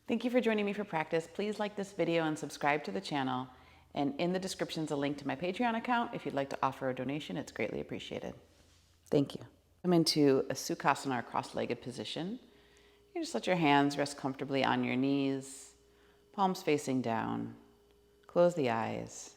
Thank you for joining me for practice. Please like this video and subscribe to the channel. And in the description is a link to my Patreon account. If you'd like to offer a donation, it's greatly appreciated. Thank you. Come into a Sukasana Cross-Legged position. You just let your hands rest comfortably on your knees, palms facing down. Close the eyes.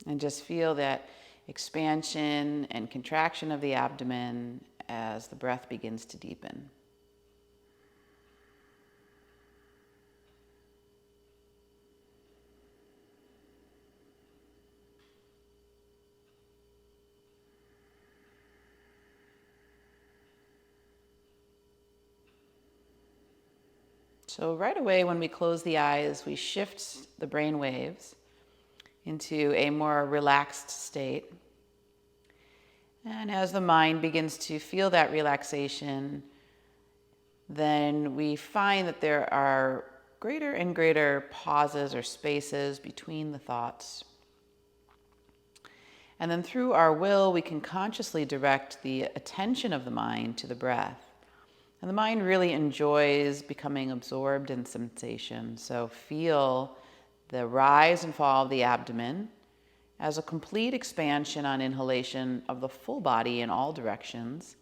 And just feel that expansion and contraction of the abdomen as the breath begins to deepen. So right away when we close the eyes, we shift the brain waves into a more relaxed state. And as the mind begins to feel that relaxation, then we find that there are greater and greater pauses or spaces between the thoughts. And then through our will, we can consciously direct the attention of the mind to the breath. And the mind really enjoys becoming absorbed in sensation. So feel the rise and fall of the abdomen as a complete expansion on inhalation of the full body in all directions.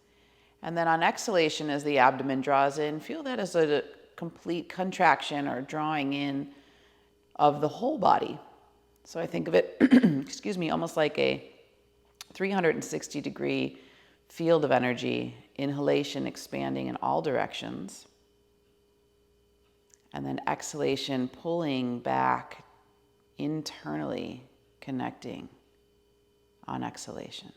And then on exhalation, as the abdomen draws in, feel that as a complete contraction or drawing in of the whole body. So I think of it, excuse me, almost like a 360-degree field of energy, inhalation expanding in all directions. And then exhalation pulling back internally, connecting on exhalation.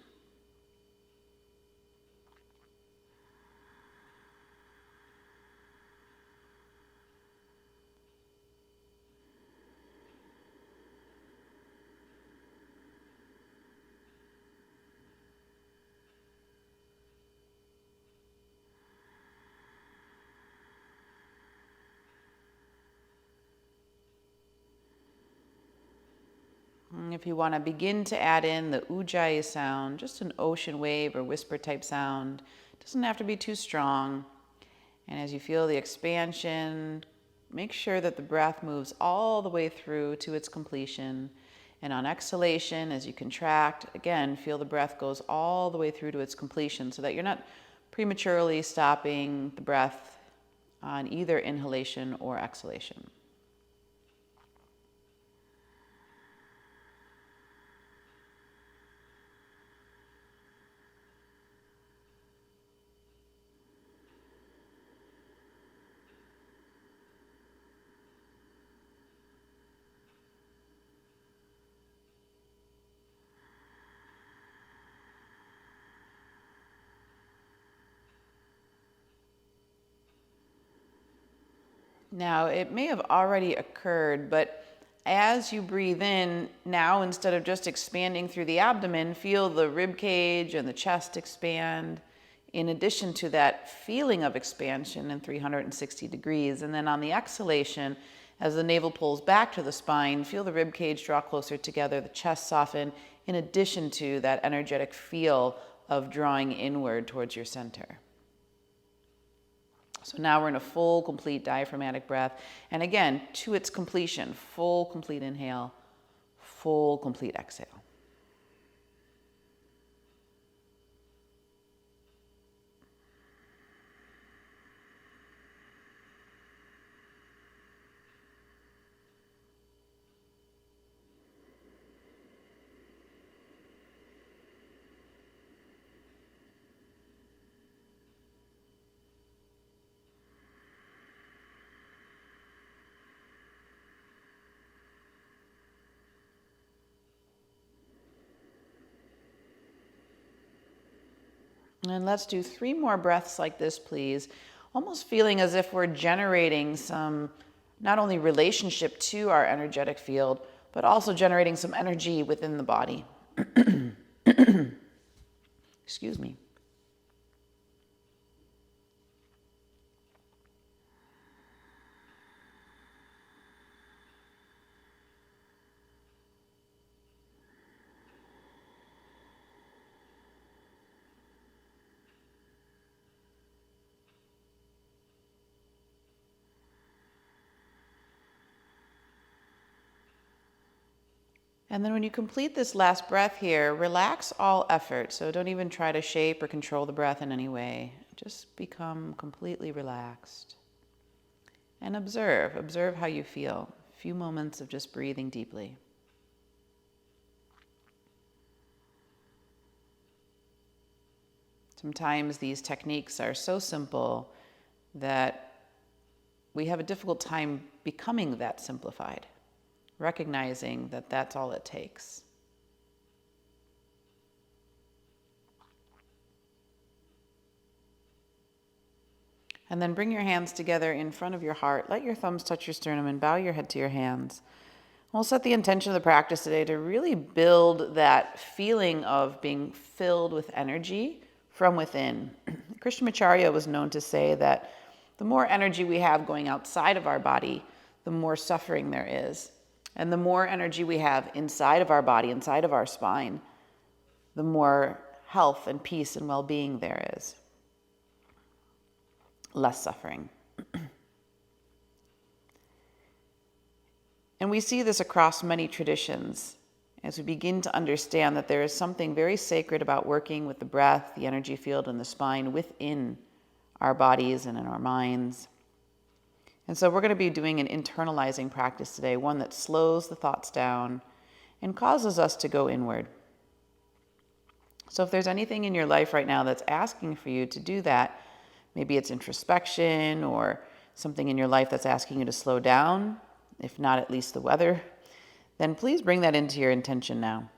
If you want to begin to add in the ujjayi sound, just an ocean wave or whisper type sound, it doesn't have to be too strong. And as you feel the expansion, make sure that the breath moves all the way through to its completion. And on exhalation, as you contract, again, feel the breath goes all the way through to its completion so that you're not prematurely stopping the breath on either inhalation or exhalation. Now, it may have already occurred, but as you breathe in, now instead of just expanding through the abdomen, feel the rib cage and the chest expand in addition to that feeling of expansion in 360 degrees. And then on the exhalation, as the navel pulls back to the spine, feel the rib cage draw closer together, the chest soften, in addition to that energetic feel of drawing inward towards your center. So now we're in a full, complete diaphragmatic breath. And again, to its completion, full, complete inhale, full, complete exhale. And let's do 3 more breaths like this, please. Almost feeling as if we're generating some, not only relationship to our energetic field, but also generating some energy within the body. Excuse me. And then when you complete this last breath here, relax all effort. So don't even try to shape or control the breath in any way. Just become completely relaxed. And observe how you feel. A few moments of just breathing deeply. Sometimes these techniques are so simple that we have a difficult time becoming that simplified, recognizing that that's all it takes. And then bring your hands together in front of your heart. Let your thumbs touch your sternum and bow your head to your hands. We'll set the intention of the practice today to really build that feeling of being filled with energy from within. Krishnamacharya was known to say that the more energy we have going outside of our body, the more suffering there is. And the more energy we have inside of our body, inside of our spine, the more health and peace and well-being there is. Less suffering. And we see this across many traditions as we begin to understand that there is something very sacred about working with the breath, the energy field, and the spine within our bodies and in our minds. And so we're going to be doing an internalizing practice today, one that slows the thoughts down and causes us to go inward. So if there's anything in your life right now that's asking for you to do that, maybe it's introspection or something in your life that's asking you to slow down, if not at least the weather, then please bring that into your intention now.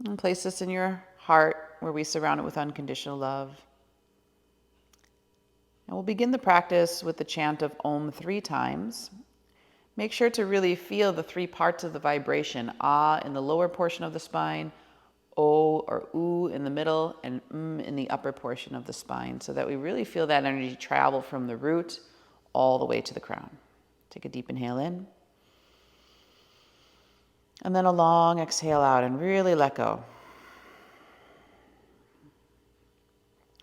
And place this in your heart where we surround it with unconditional love. And we'll begin the practice with the chant of Om 3 times. Make sure to really feel the 3 parts of the vibration. Ah in the lower portion of the spine, O or U in the middle, and in the upper portion of the spine, so that we really feel that energy travel from the root all the way to the crown. Take a deep inhale in. And then a long exhale out and really let go.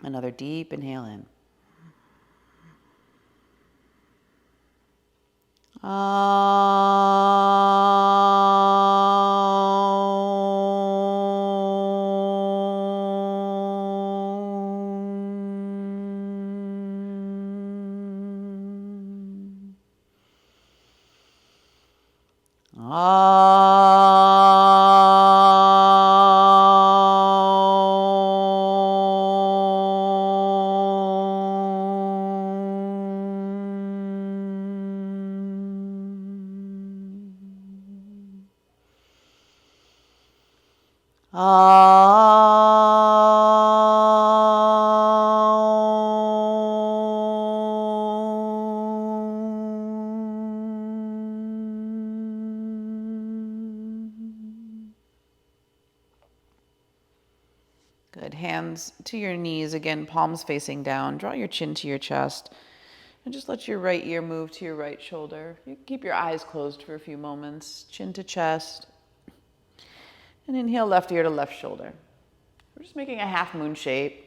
Another deep inhale in. Good. Hands to your knees, again, palms facing down. Draw your chin to your chest. And just let your right ear move to your right shoulder. You can keep your eyes closed for a few moments. Chin to chest. And inhale left ear to left shoulder. We're just making a half moon shape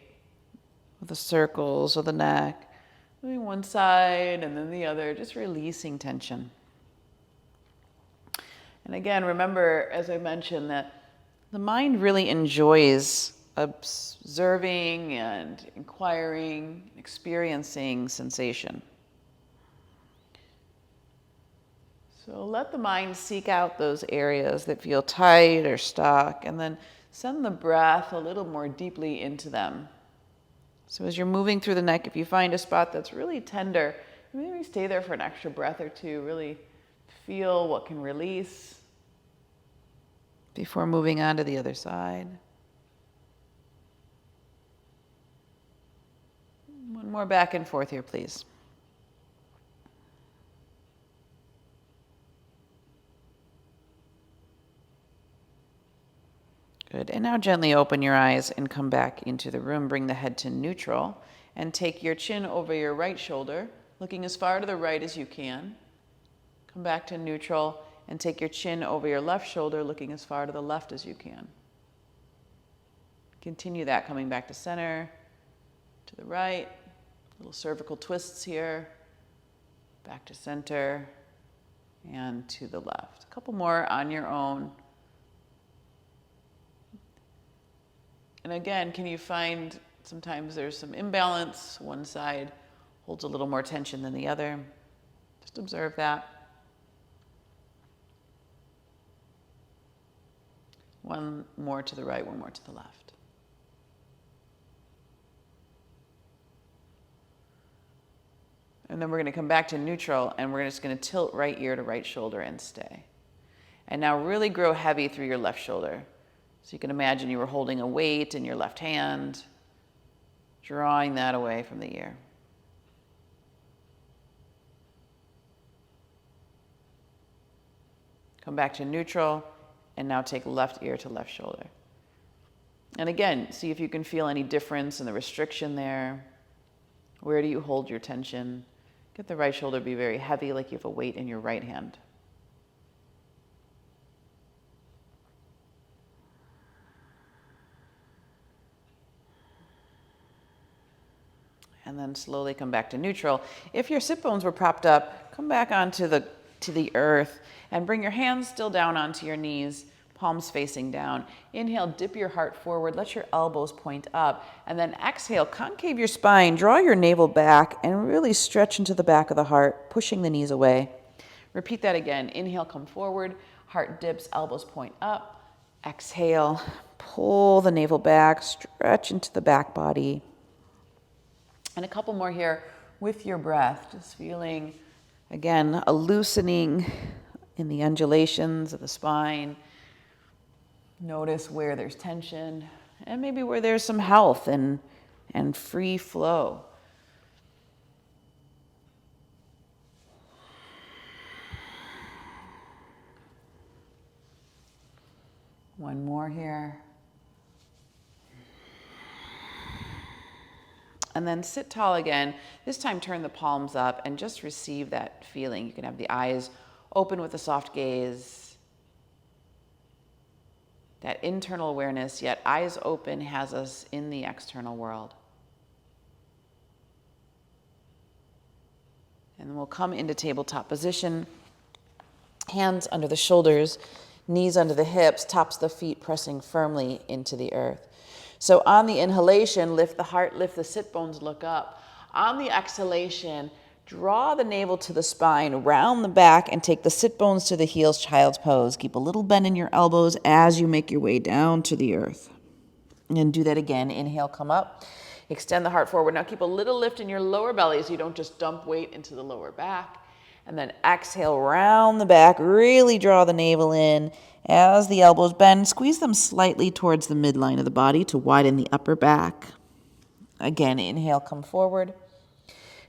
with the circles of the neck. Moving one side and then the other, just releasing tension. And again, remember, as I mentioned, that the mind really enjoys observing and inquiring, experiencing sensation. So let the mind seek out those areas that feel tight or stuck, and then send the breath a little more deeply into them. So as you're moving through the neck, if you find a spot that's really tender, maybe stay there for an extra breath or two. Really feel what can release before moving on to the other side. One more back and forth here, please. Good. And now gently open your eyes and come back into the room. Bring the head to neutral and take your chin over your right shoulder, looking as far to the right as you can. Come back to neutral and take your chin over your left shoulder, looking as far to the left as you can. Continue that, coming back to center, to to the right, little cervical twists here, back to center, and to the left. A couple more on your own. And again, can you find sometimes there's some imbalance? One side holds a little more tension than the other. Just observe that. One more to the right, one more to the left. And then we're going to come back to neutral, and we're just going to tilt right ear to right shoulder and stay. And now really grow heavy through your left shoulder. So you can imagine you were holding a weight in your left hand, drawing that away from the ear. Come back to neutral, and now take left ear to left shoulder. And again, see if you can feel any difference in the restriction there. Where do you hold your tension? Get the right shoulder to be very heavy, like you have a weight in your right hand. And then slowly come back to neutral. If your sit bones were propped up, come back onto the earth and bring your hands still down onto your knees, palms facing down. Inhale, dip your heart forward, let your elbows point up, and then exhale, concave your spine, draw your navel back, and really stretch into the back of the heart, pushing the knees away. Repeat that again. Inhale, come forward, heart dips, elbows point up. Exhale, pull the navel back, stretch into the back body. And a couple more here with your breath, just feeling, again, a loosening in the undulations of the spine. Notice where there's tension and maybe where there's some health and free flow. One more here. And then sit tall again. This time turn the palms up and just receive that feeling. You can have the eyes open with a soft gaze. That internal awareness, yet eyes open, has us in the external world. And then we'll come into tabletop position. Hands under the shoulders, knees under the hips, tops of the feet pressing firmly into the earth. So on the inhalation, lift the heart, lift the sit bones, look up. On the exhalation, draw the navel to the spine, round the back, and take the sit bones to the heels, child's pose. Keep a little bend in your elbows as you make your way down to the earth. And do that again. Inhale, come up. Extend the heart forward. Now keep a little lift in your lower belly so you don't just dump weight into the lower back. And then exhale, round the back. Really draw the navel in. As the elbows bend, squeeze them slightly towards the midline of the body to widen the upper back. Again, inhale, come forward.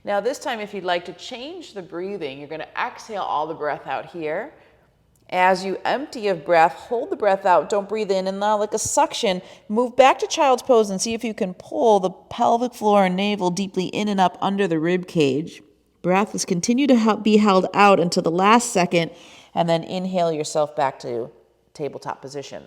Now this time, if you'd like to change the breathing, you're going to exhale all the breath out here. As you empty of breath, hold the breath out, don't breathe in, and now like a suction, move back to child's pose and see if you can pull the pelvic floor and navel deeply in and up under the rib cage. Breath is continue to be held out until the last second, and then inhale yourself back to tabletop position.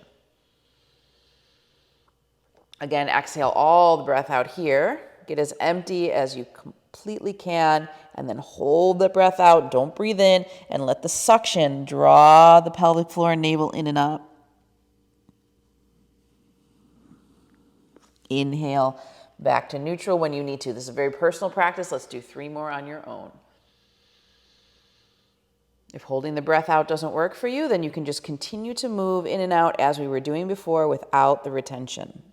Again, exhale all the breath out here. Get as empty as you completely can, and then hold the breath out. Don't breathe in, and let the suction draw the pelvic floor and navel in and up. Inhale back to neutral when you need to. This is a very personal practice. Let's do 3 more on your own. If holding the breath out doesn't work for you, then you can just continue to move in and out as we were doing before without the retention.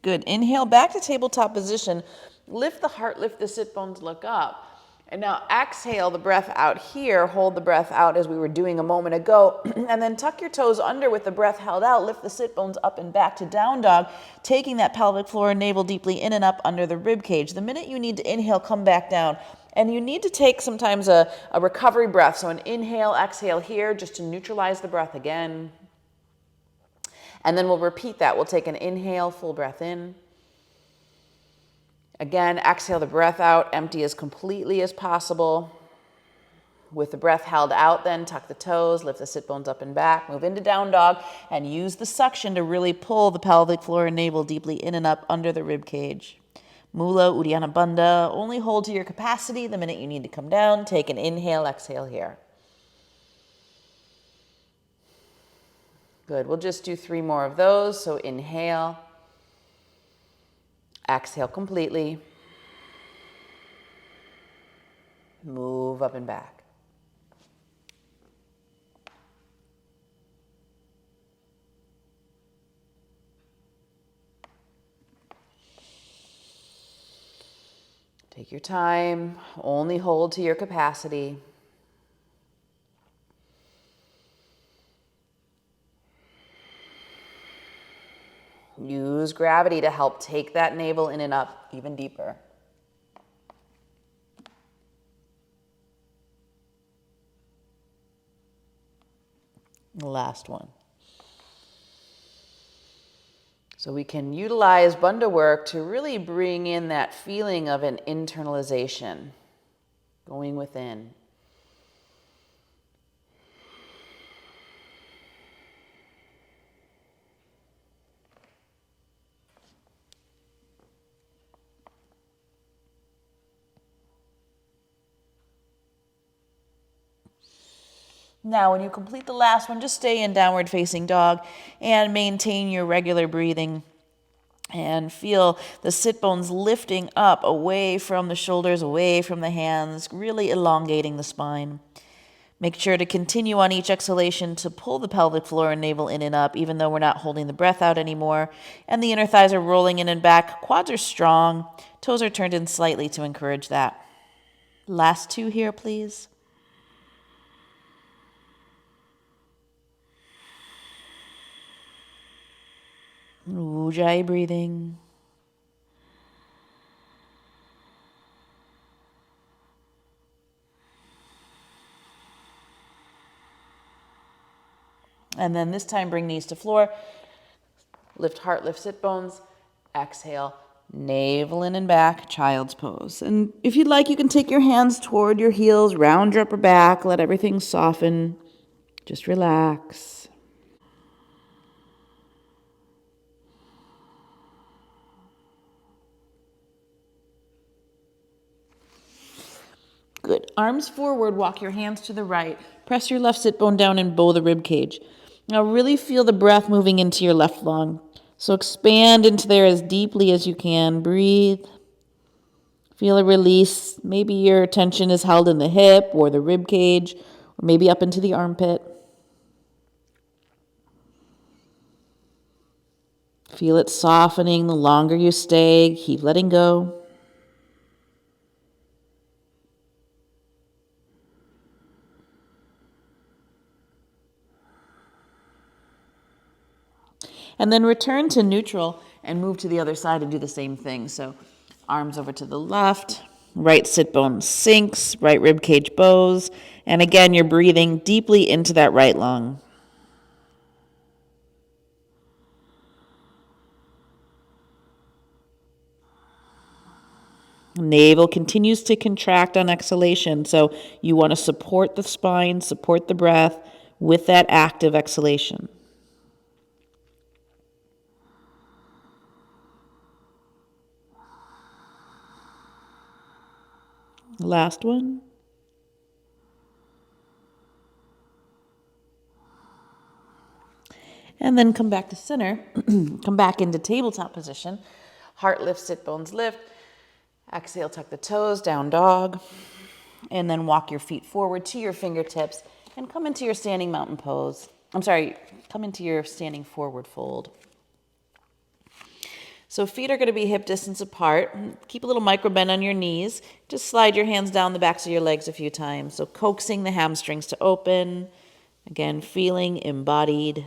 Good. Inhale back to tabletop position. Lift the heart, lift the sit bones, look up. And now exhale the breath out here. Hold the breath out as we were doing a moment ago. And then tuck your toes under with the breath held out. Lift the sit bones up and back to down dog, taking that pelvic floor and navel deeply in and up under the rib cage. The minute you need to inhale, come back down. And you need to take sometimes a recovery breath. So an inhale, exhale here just to neutralize the breath again. And then we'll repeat that. We'll take an inhale, full breath in. Again, exhale the breath out, empty as completely as possible. With the breath held out then, tuck the toes, lift the sit bones up and back, move into down dog, and use the suction to really pull the pelvic floor and navel deeply in and up under the rib cage. Mula Uddiyana Bandha, only hold to your capacity. The minute you need to come down, take an inhale, exhale here. Good, we'll just do 3 more of those. So inhale. Exhale completely. Move up and back. Take your time. Only hold to your capacity. Use gravity to help take that navel in and up even deeper. Last one. So we can utilize Bandha work to really bring in that feeling of an internalization, going within. Now, when you complete the last one, just stay in downward facing dog and maintain your regular breathing and feel the sit bones lifting up away from the shoulders, away from the hands, really elongating the spine. Make sure to continue on each exhalation to pull the pelvic floor and navel in and up, even though we're not holding the breath out anymore. And the inner thighs are rolling in and back. Quads are strong. Toes are turned in slightly to encourage that. Last 2 here, please. Ujjayi breathing. And then this time bring knees to floor. Lift heart, lift sit bones. Exhale, navel in and back, child's pose. And if you'd like, you can take your hands toward your heels, round your upper back, let everything soften. Just relax. Good. Arms forward, walk your hands to the right. Press your left sit bone down and bow the rib cage. Now really feel the breath moving into your left lung. So expand into there as deeply as you can. Breathe. Feel a release. Maybe your attention is held in the hip or the rib cage, or maybe up into the armpit. Feel it softening the longer you stay. Keep letting go. And then return to neutral and move to the other side and do the same thing. So arms over to the left, right sit bone sinks, right rib cage bows. And again, you're breathing deeply into that right lung. Navel continues to contract on exhalation. So you want to support the spine, support the breath with that active exhalation. Last one. And then come back to center. Come back into tabletop position. Heart lift, sit bones lift. Exhale, tuck the toes, down dog. And then walk your feet forward to your fingertips and come into your standing mountain pose. Come into your standing forward fold. So feet are going to be hip distance apart. Keep a little micro bend on your knees. Just slide your hands down the backs of your legs a few times. So coaxing the hamstrings to open. Again, feeling embodied.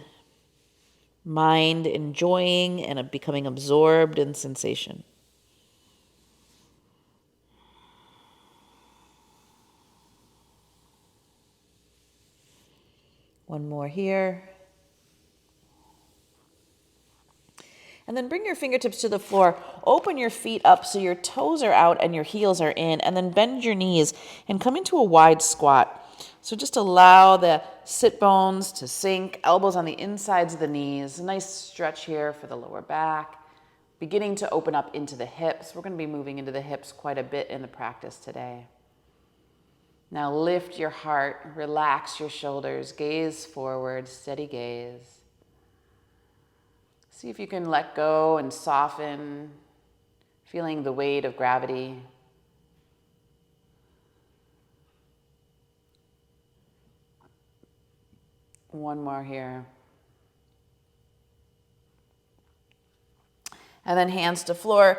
Mind enjoying and becoming absorbed in sensation. One more here. And then bring your fingertips to the floor. Open your feet up so your toes are out and your heels are in. And then bend your knees and come into a wide squat. So just allow the sit bones to sink, elbows on the insides of the knees. A nice stretch here for the lower back. Beginning to open up into the hips. We're going to be moving into the hips quite a bit in the practice today. Now lift your heart, relax your shoulders, gaze forward, steady gaze. See if you can let go and soften, feeling the weight of gravity. One more here. And then hands to floor,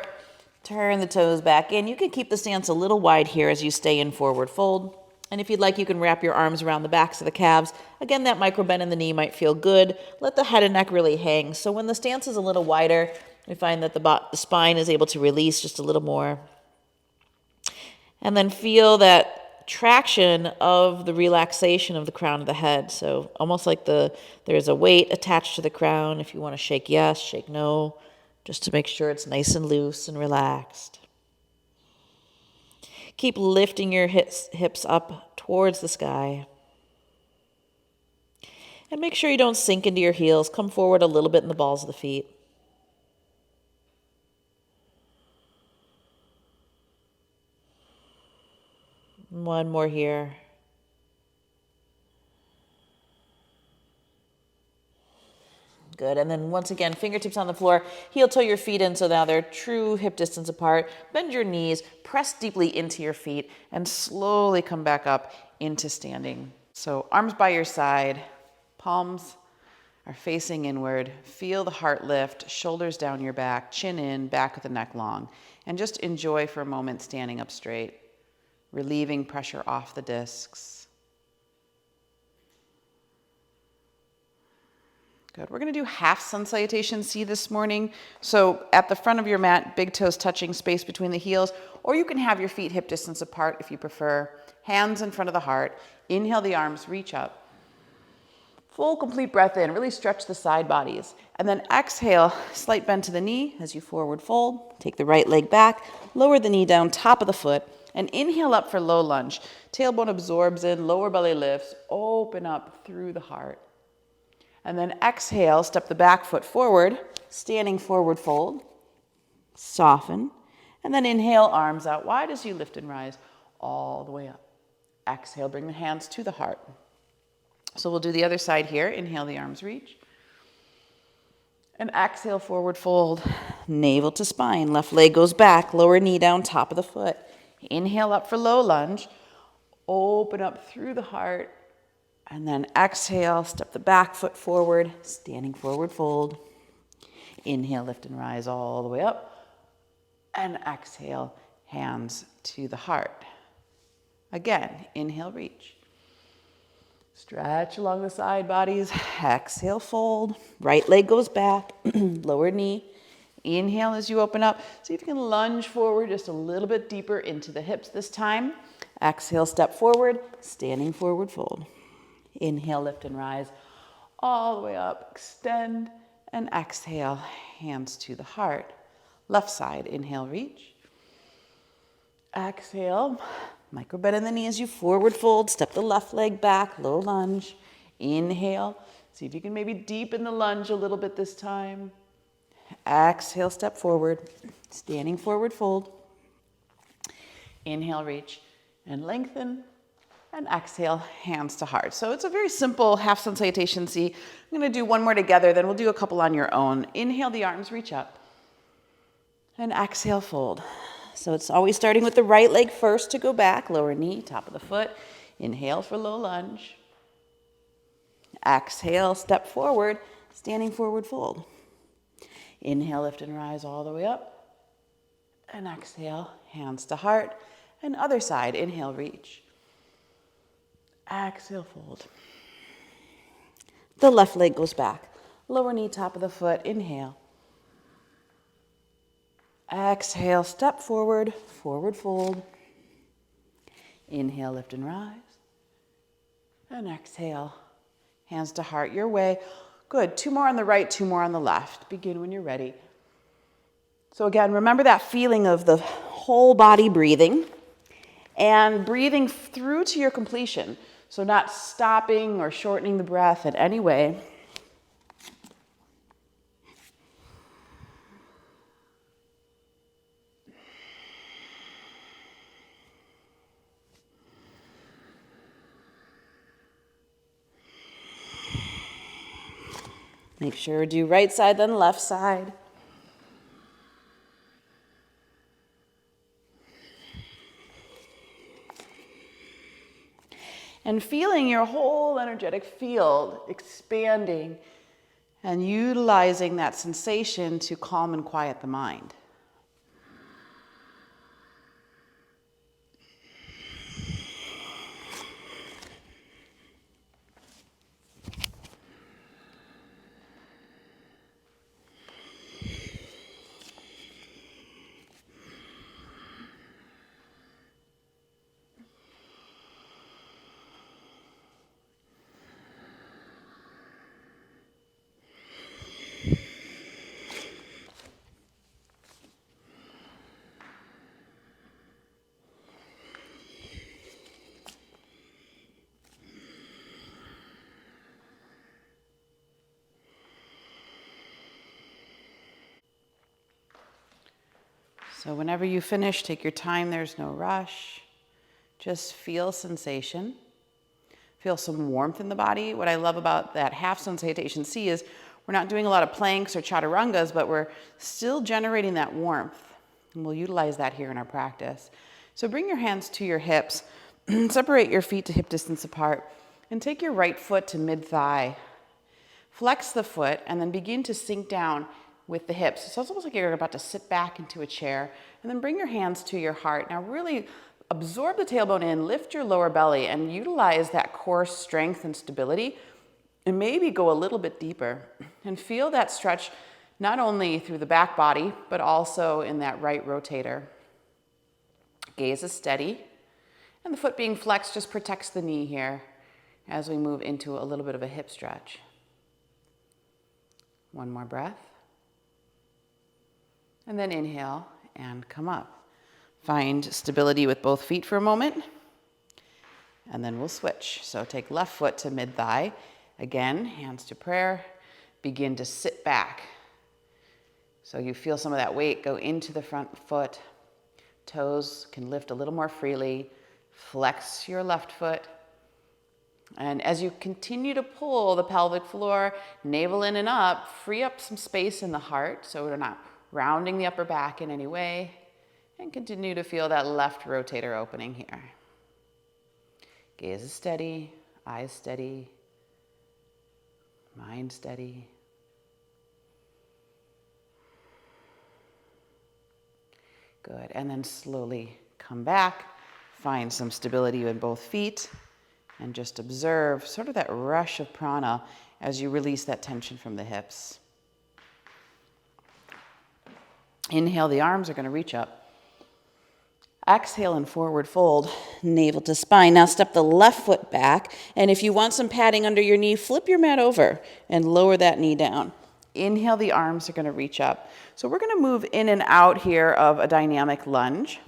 turn the toes back in. You can keep the stance a little wide here as you stay in forward fold. And if you'd like, you can wrap your arms around the backs of the calves. Again, that micro bend in the knee might feel good. Let the head and neck really hang. So when the stance is a little wider, we find that the spine is able to release just a little more. And then feel that traction of the relaxation of the crown of the head. So almost like there's a weight attached to the crown. If you want to shake yes, shake no, just to make sure it's nice and loose and relaxed. Keep lifting your hips up towards the sky. And make sure you don't sink into your heels. Come forward a little bit in the balls of the feet. One more here. Good. And then once again, fingertips on the floor, heel toe your feet in so now they're true hip distance apart. Bend your knees, press deeply into your feet, and slowly come back up into standing. So arms by your side, palms are facing inward. Feel the heart lift, shoulders down your back, chin in, back of the neck long. And just enjoy for a moment standing up straight, relieving pressure off the discs. Good. We're going to do half Sun Salutation C this morning. So at the front of your mat, big toes touching, space between the heels, or you can have your feet hip distance apart if you prefer. Hands in front of the heart. Inhale the arms, reach up. Full complete breath in. Really stretch the side bodies. And then exhale, slight bend to the knee as you forward fold. Take the right leg back, lower the knee down, top of the foot, and inhale up for low lunge. Tailbone absorbs in, lower belly lifts, open up through the heart. And then exhale, step the back foot forward, standing forward fold, soften, and then inhale, arms out wide as you lift and rise all the way up. Exhale, bring the hands to the heart. So we'll do the other side here. Inhale, the arms reach. And exhale, forward fold, navel to spine. Left leg goes back, lower knee down, top of the foot. Inhale up for low lunge. Open up through the heart. And then exhale, step the back foot forward, standing forward fold. Inhale, lift and rise all the way up. And exhale, hands to the heart. Again, inhale, reach. Stretch along the side bodies. Exhale, fold. Right leg goes back, lower knee. Inhale as you open up. See if you can lunge forward just a little bit deeper into the hips this time. Exhale, step forward, standing forward fold. Inhale, lift and rise all the way up. Extend and exhale, hands to the heart. Left side, inhale, reach. Exhale, micro bend in the knee as you forward fold. Step the left leg back, low lunge. Inhale. See if you can maybe deepen the lunge a little bit this time. Exhale, step forward. Standing forward fold. Inhale, reach and lengthen. And exhale, hands to heart. So it's a very simple half Sun Salutation C. I'm going to do one more together, then we'll do a couple on your own. Inhale, the arms reach up. And exhale, fold. So it's always starting with the right leg first to go back, lower knee, top of the foot. Inhale for low lunge. Exhale, step forward, standing forward fold. Inhale, lift and rise all the way up. And exhale, hands to heart. And other side, inhale, reach. Exhale, fold. The left leg goes back. Lower knee, top of the foot, inhale. Exhale, step forward, forward fold. Inhale, lift and rise. And exhale, hands to heart, your way. Good, 2 more on the right, 2 more on the left. Begin when you're ready. So again, remember that feeling of the whole body breathing and breathing through to your completion. So not stopping or shortening the breath in any way. Make sure to do right side, then left side. And feeling your whole energetic field expanding and utilizing that sensation to calm and quiet the mind. So whenever you finish, take your time, there's no rush. Just feel sensation. Feel some warmth in the body. What I love about that half Sun Salutation C is we're not doing a lot of planks or chaturangas, but we're still generating that warmth. And we'll utilize that here in our practice. So bring your hands to your hips, separate your feet to hip distance apart, and take your right foot to mid-thigh. Flex the foot and then begin to sink down with the hips. So it's almost like you're about to sit back into a chair, and then bring your hands to your heart. Now really absorb the tailbone in, lift your lower belly, and utilize that core strength and stability, and maybe go a little bit deeper. And feel that stretch not only through the back body, but also in that right rotator. Gaze is steady, and the foot being flexed just protects the knee here as we move into a little bit of a hip stretch. One more breath. And then inhale and come up. Find stability with both feet for a moment. And then we'll switch. So take left foot to mid-thigh. Again, hands to prayer. Begin to sit back. So you feel some of that weight go into the front foot. Toes can lift a little more freely. Flex your left foot. And as you continue to pull the pelvic floor, navel in and up, free up some space in the heart so we're not rounding the upper back in any way, and continue to feel that left rotator opening here. Gaze is steady, eyes steady, mind steady. Good, and then slowly come back, find some stability in both feet, and just observe sort of that rush of prana as you release that tension from the hips. Inhale, the arms are going to reach up. Exhale and forward fold, navel to spine. Now step the left foot back, and if you want some padding under your knee, flip your mat over and lower that knee down. Inhale, the arms are going to reach up. So we're going to move in and out here of a dynamic lunge.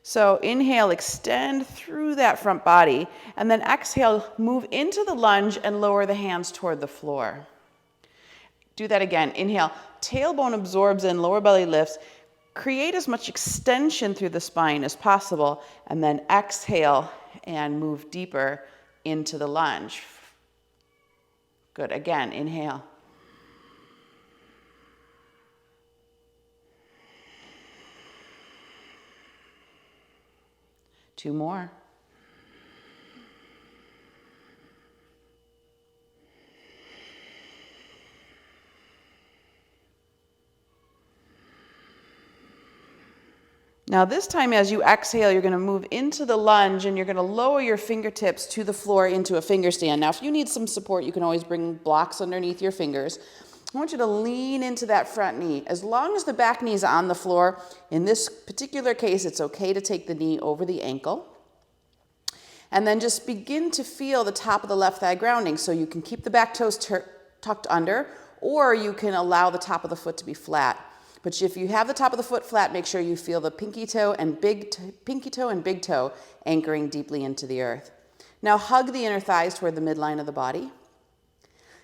So inhale, extend through that front body, and then exhale, move into the lunge and lower the hands toward the floor. Do that again. Inhale, tailbone absorbs in, lower belly lifts. Create as much extension through the spine as possible, and then exhale and move deeper into the lunge. Good. Again, inhale. Two more. Now this time as you exhale, you're going to move into the lunge and you're going to lower your fingertips to the floor into a finger stand. Now if you need some support, you can always bring blocks underneath your fingers. I want you to lean into that front knee. As long as the back knee is on the floor, in this particular case, it's okay to take the knee over the ankle. And then just begin to feel the top of the left thigh grounding. So you can keep the back toes tucked under, or you can allow the top of the foot to be flat. But if you have the top of the foot flat, make sure you feel the pinky toe and big toe anchoring deeply into the earth. Now hug the inner thighs toward the midline of the body.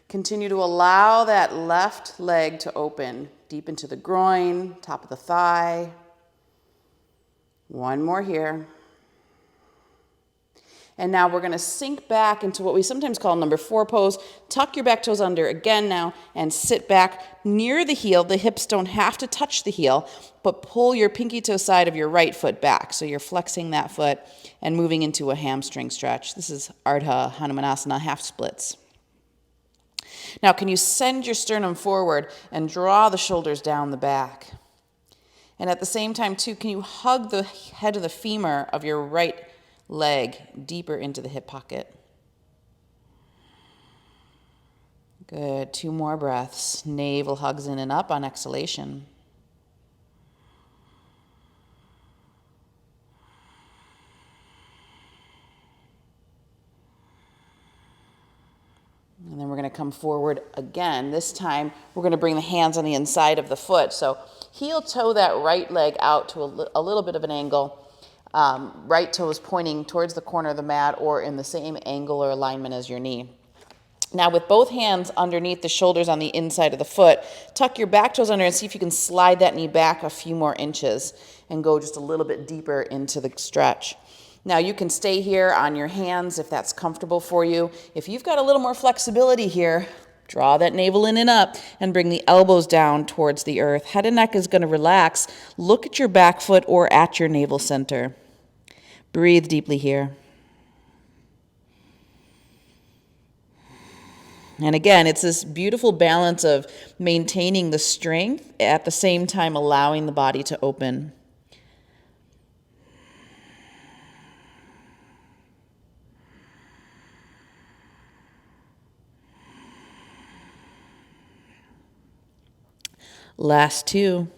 Continue to allow that left leg to open deep into the groin, top of the thigh. One more here. And now we're going to sink back into what we sometimes call number 4 pose. Tuck your back toes under again now and sit back near the heel. The hips don't have to touch the heel, but pull your pinky toe side of your right foot back. So you're flexing that foot and moving into a hamstring stretch. This is Ardha Hanumanasana half splits. Now, can you send your sternum forward and draw the shoulders down the back? And at the same time, too, can you hug the head of the femur of your right leg deeper into the hip pocket? Good. 2 more breaths. Navel hugs in and up on exhalation. And then we're going to come forward again. This time, we're going to bring the hands on the inside of the foot. So heel toe that right leg out to a little bit of an angle. Right toe is pointing towards the corner of the mat or in the same angle or alignment as your knee. Now with both hands underneath the shoulders on the inside of the foot, tuck your back toes under and see if you can slide that knee back a few more inches and go just a little bit deeper into the stretch. Now you can stay here on your hands if that's comfortable for you. If you've got a little more flexibility here, draw that navel in and up and bring the elbows down towards the earth. Head and neck is going to relax. Look at your back foot or at your navel center. Breathe deeply here. And again, it's this beautiful balance of maintaining the strength at the same time allowing the body to open. Last 2.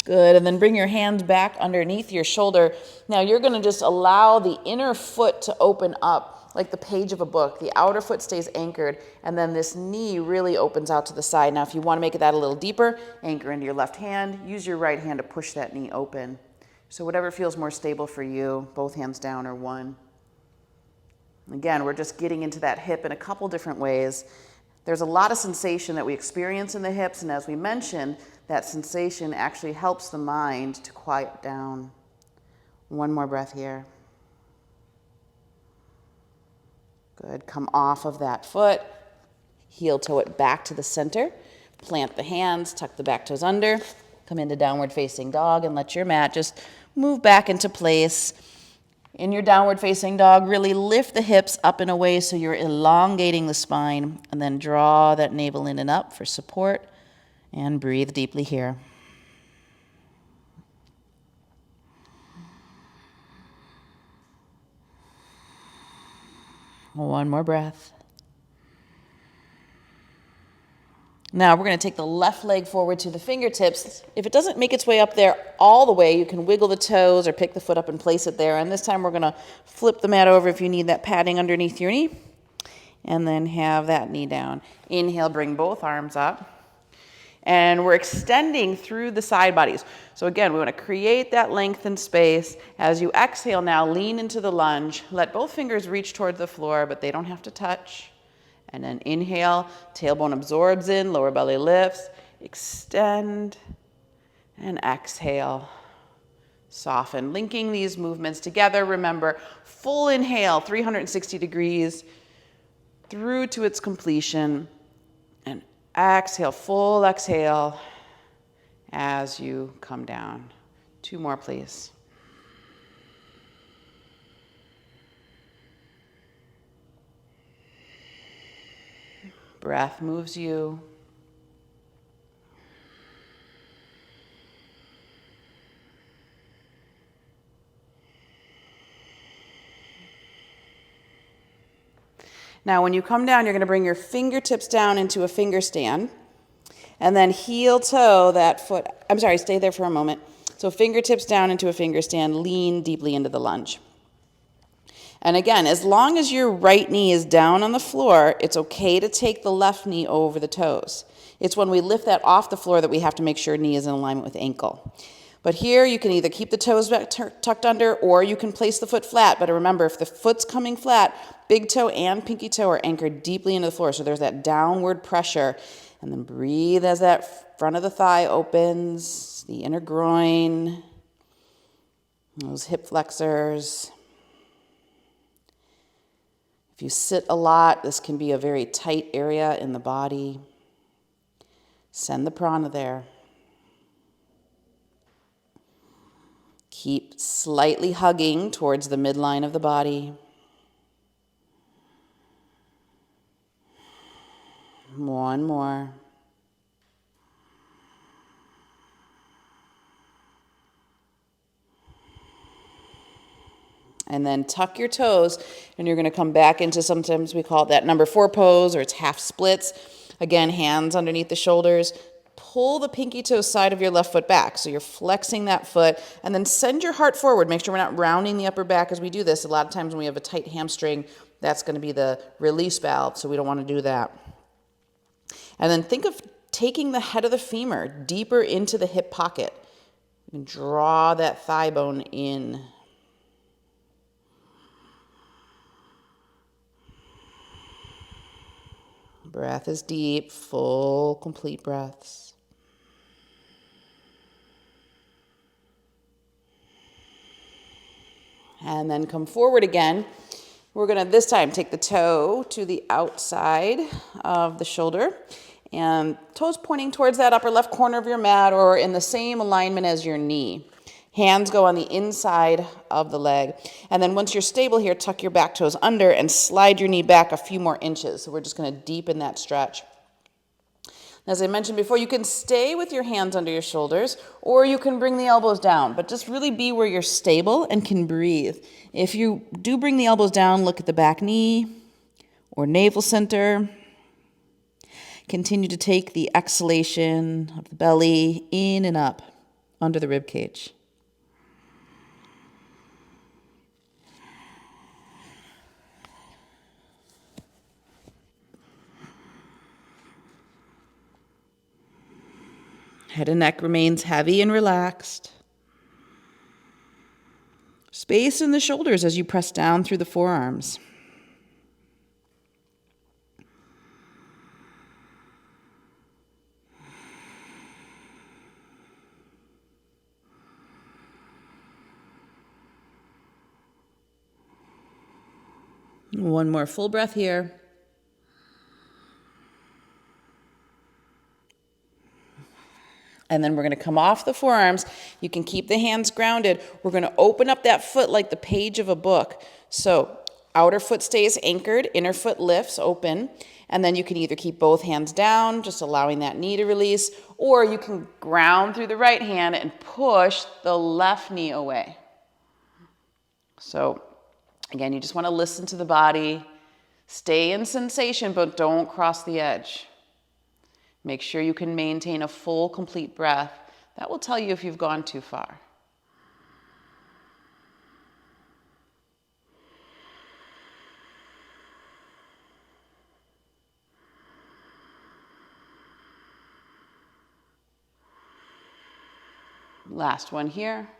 Good, and then bring your hands back underneath your shoulder. Now you're going to just allow the inner foot to open up like the page of a book. The outer foot stays anchored, and then this knee really opens out to the side. Now if you want to make that a little deeper, anchor into your left hand. Use your right hand to push that knee open. So whatever feels more stable for you, both hands down or one. Again, we're just getting into that hip in a couple different ways. There's a lot of sensation that we experience in the hips, and as we mentioned, that sensation actually helps the mind to quiet down. One more breath here. Good. Come off of that foot. Heel toe it back to the center. Plant the hands, tuck the back toes under. Come into downward facing dog and let your mat just move back into place. In your downward facing dog, really lift the hips up and away so you're elongating the spine, and then draw that navel in and up for support, and breathe deeply here. One more breath. Now we're going to take the left leg forward to the fingertips. If it doesn't make its way up there all the way, you can wiggle the toes or pick the foot up and place it there. And this time we're going to flip the mat over if you need that padding underneath your knee. And then have that knee down. Inhale, bring both arms up. And we're extending through the side bodies. So again, we want to create that length and space. As you exhale now, lean into the lunge. Let both fingers reach toward the floor, but they don't have to touch. And then inhale, tailbone absorbs in, lower belly lifts, extend, and exhale. Soften, linking these movements together. Remember, full inhale, 360 degrees through to its completion. And exhale, full exhale as you come down. 2 more, please. Breath moves you. Now, when you come down, you're going to bring your fingertips down into a finger stand. And then heel toe that foot. I'm sorry, stay there for a moment. So fingertips down into a finger stand, lean deeply into the lunge. And again, as long as your right knee is down on the floor, it's okay to take the left knee over the toes. It's when we lift that off the floor that we have to make sure knee is in alignment with ankle. But here you can either keep the toes back tucked under, or you can place the foot flat. But remember, if the foot's coming flat, big toe and pinky toe are anchored deeply into the floor. So there's that downward pressure. And then breathe as that front of the thigh opens, the inner groin, those hip flexors. If you sit a lot, this can be a very tight area in the body. Send the prana there. Keep slightly hugging towards the midline of the body. One more. And then tuck your toes, and you're going to come back into, sometimes we call it that number 4 pose, or it's half splits. Again, hands underneath the shoulders. Pull the pinky toe side of your left foot back. So you're flexing that foot, and then send your heart forward. Make sure we're not rounding the upper back as we do this. A lot of times when we have a tight hamstring, that's going to be the release valve, so we don't want to do that. And then think of taking the head of the femur deeper into the hip pocket. You can draw that thigh bone in. Breath is deep, full, complete breaths. And then come forward again. We're going to this time take the toe to the outside of the shoulder, and toes pointing towards that upper left corner of your mat or in the same alignment as your knee. Hands go on the inside of the leg. And then once you're stable here, tuck your back toes under and slide your knee back a few more inches. So we're just going to deepen that stretch. As I mentioned before, you can stay with your hands under your shoulders, or you can bring the elbows down, but just really be where you're stable and can breathe. If you do bring the elbows down, look at the back knee or navel center. Continue to take the exhalation of the belly in and up under the rib cage. Head and neck remains heavy and relaxed. Space in the shoulders as you press down through the forearms. One more full breath here. And then we're going to come off the forearms. You can keep the hands grounded. We're going to open up that foot like the page of a book. So outer foot stays anchored, inner foot lifts open. And then you can either keep both hands down, just allowing that knee to release, or you can ground through the right hand and push the left knee away. So again, you just want to listen to the body. Stay in sensation, but don't cross the edge. Make sure you can maintain a full, complete breath. That will tell you if you've gone too far. Last one here.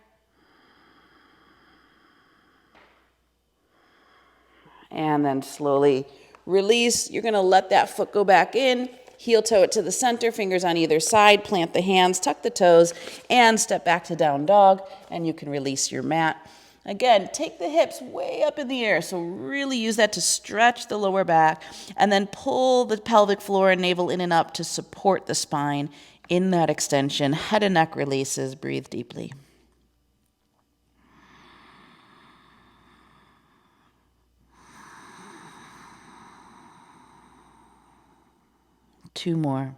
And then slowly release. You're going to let that foot go back in. Heel toe it to the center, fingers on either side, plant the hands, tuck the toes, and step back to down dog, and you can release your mat. Again, take the hips way up in the air, so really use that to stretch the lower back, and then pull the pelvic floor and navel in and up to support the spine in that extension. Head and neck releases, breathe deeply. 2 more.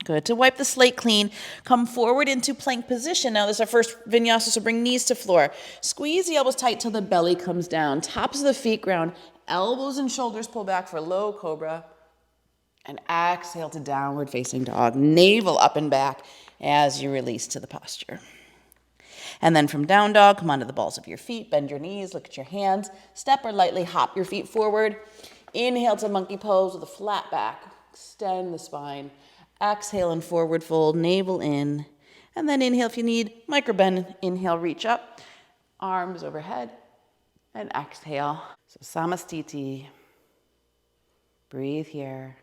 Good. To wipe the slate clean, come forward into plank position. Now, this is our first vinyasa, so bring knees to floor. Squeeze the elbows tight till the belly comes down. Tops of the feet ground. Elbows and shoulders pull back for low cobra. And exhale to downward facing dog. Navel up and back as you release to the posture. And then from down dog, come onto the balls of your feet. Bend your knees, look at your hands. Step or lightly hop your feet forward. Inhale to monkey pose with a flat back. Extend the spine. Exhale and forward fold, navel in. And then inhale if you need, micro bend. Inhale, reach up. Arms overhead. And exhale. So Samastiti. Breathe here.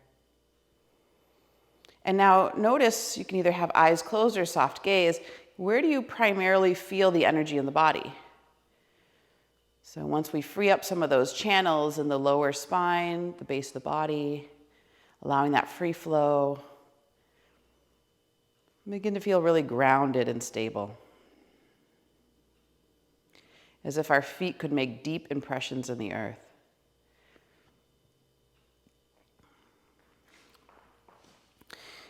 And now notice you can either have eyes closed or soft gaze. Where do you primarily feel the energy in the body? So once we free up some of those channels in the lower spine, the base of the body, allowing that free flow, begin to feel really grounded and stable. As if our feet could make deep impressions in the earth.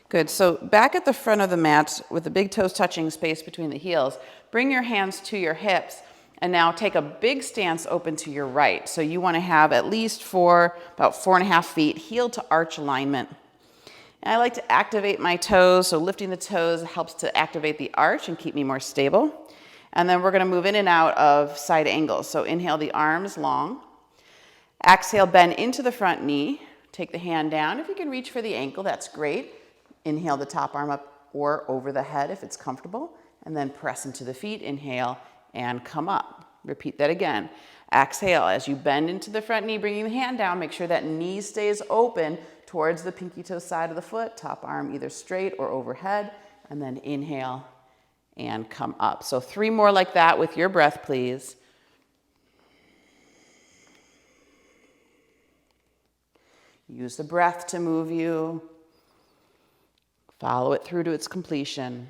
Good, so back at the front of the mat with the big toes touching space between the heels, bring your hands to your hips and now take a big stance open to your right. So you want to have at least about 4.5 feet, heel to arch alignment. And I like to activate my toes, so lifting the toes helps to activate the arch and keep me more stable. And then we're going to move in and out of side angles. So inhale the arms long. Exhale, bend into the front knee. Take the hand down. If you can reach for the ankle, that's great. Inhale the top arm up or over the head if it's comfortable. And then press into the feet. Inhale and come up. Repeat that again. Exhale as you bend into the front knee, bringing the hand down. Make sure that knee stays open towards the pinky toe side of the foot, top arm either straight or overhead, and then inhale and come up. So 3 more like that with your breath, please. Use the breath to move you. Follow it through to its completion.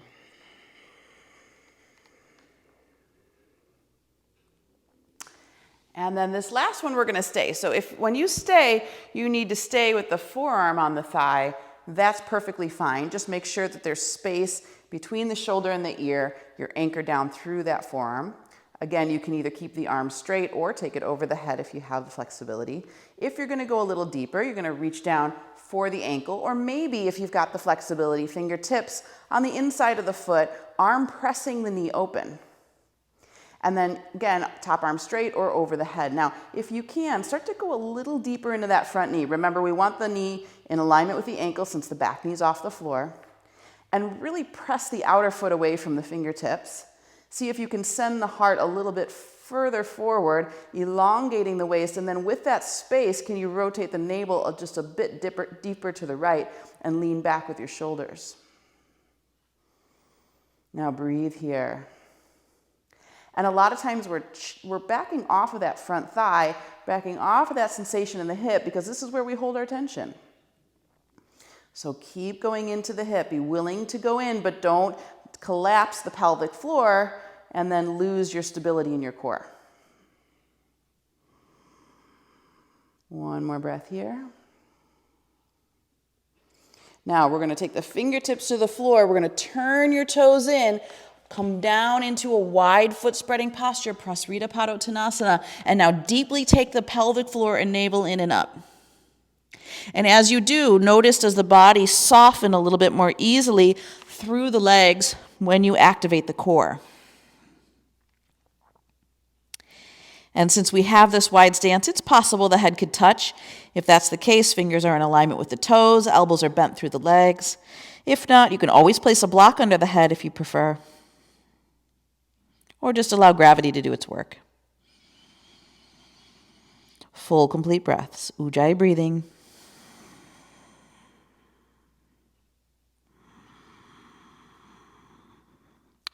And then this last one, we're going to stay. So when you stay, you need to stay with the forearm on the thigh. That's perfectly fine. Just make sure that there's space between the shoulder and the ear. You're anchored down through that forearm. Again, you can either keep the arm straight or take it over the head if you have the flexibility. If you're going to go a little deeper, you're going to reach down for the ankle, or maybe if you've got the flexibility, fingertips on the inside of the foot, arm pressing the knee open. And then again, top arm straight or over the head. Now, if you can, start to go a little deeper into that front knee. Remember, we want the knee in alignment with the ankle since the back knee's off the floor. And really press the outer foot away from the fingertips. See if you can send the heart a little bit further forward, elongating the waist. And then with that space, can you rotate the navel just a bit deeper to the right and lean back with your shoulders. Now breathe here. And a lot of times we're backing off of that front thigh, backing off of that sensation in the hip because this is where we hold our tension. So keep going into the hip. Be willing to go in, but don't collapse the pelvic floor and then lose your stability in your core. One more breath here. Now we're going to take the fingertips to the floor. We're going to turn your toes in. Come down into a wide foot spreading posture, Prasrita Padottanasana, and now deeply take the pelvic floor and navel in and up. And as you do, notice as the body soften a little bit more easily through the legs when you activate the core. And since we have this wide stance, it's possible the head could touch. If that's the case, fingers are in alignment with the toes, elbows are bent through the legs. If not, you can always place a block under the head if you prefer. Or just allow gravity to do its work. Full, complete breaths. Ujjayi breathing.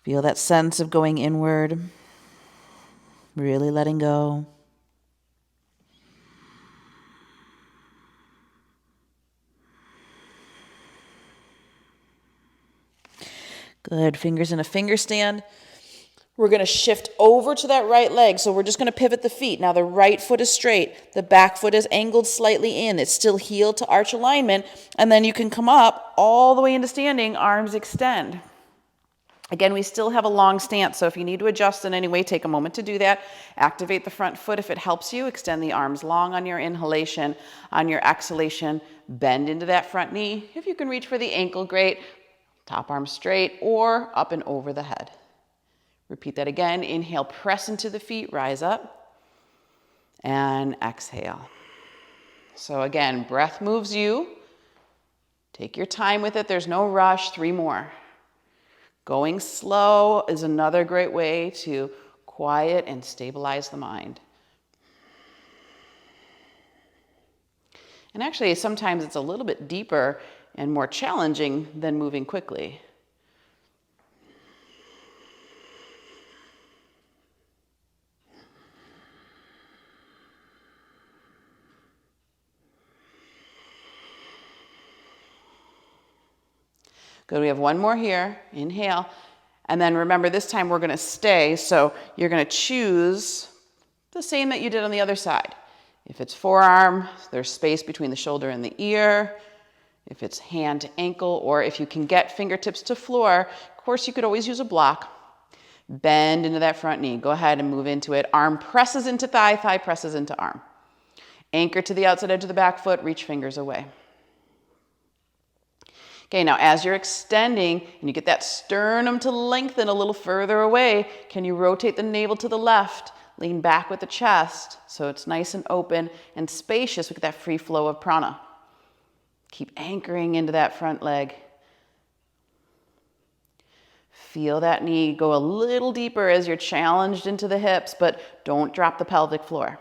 Feel that sense of going inward. Really letting go. Good. Fingers in a finger stand. We're going to shift over to that right leg. So we're just going to pivot the feet. Now the right foot is straight. The back foot is angled slightly in. It's still heel to arch alignment. And then you can come up all the way into standing, arms extend. Again, we still have a long stance, so if you need to adjust in any way, take a moment to do that. Activate the front foot if it helps you. Extend the arms long on your inhalation. On your exhalation, bend into that front knee. If you can reach for the ankle, great. Top arm straight or up and over the head. Repeat that again. Inhale, press into the feet, rise up. And exhale. So again, breath moves you. Take your time with it. There's no rush. 3 more. Going slow is another great way to quiet and stabilize the mind. And actually, sometimes it's a little bit deeper and more challenging than moving quickly. Good, we have one more here. Inhale. And then remember, this time we're going to stay. So you're going to choose the same that you did on the other side. If it's forearm, there's space between the shoulder and the ear. If it's hand to ankle, or if you can get fingertips to floor, of course, you could always use a block. Bend into that front knee. Go ahead and move into it. Arm presses into thigh, thigh presses into arm. Anchor to the outside edge of the back foot, reach fingers away. Okay, now as you're extending and you get that sternum to lengthen a little further away, can you rotate the navel to the left? Lean back with the chest so it's nice and open and spacious. We get that free flow of prana. Keep anchoring into that front leg. Feel that knee go a little deeper as you're challenged into the hips, but don't drop the pelvic floor.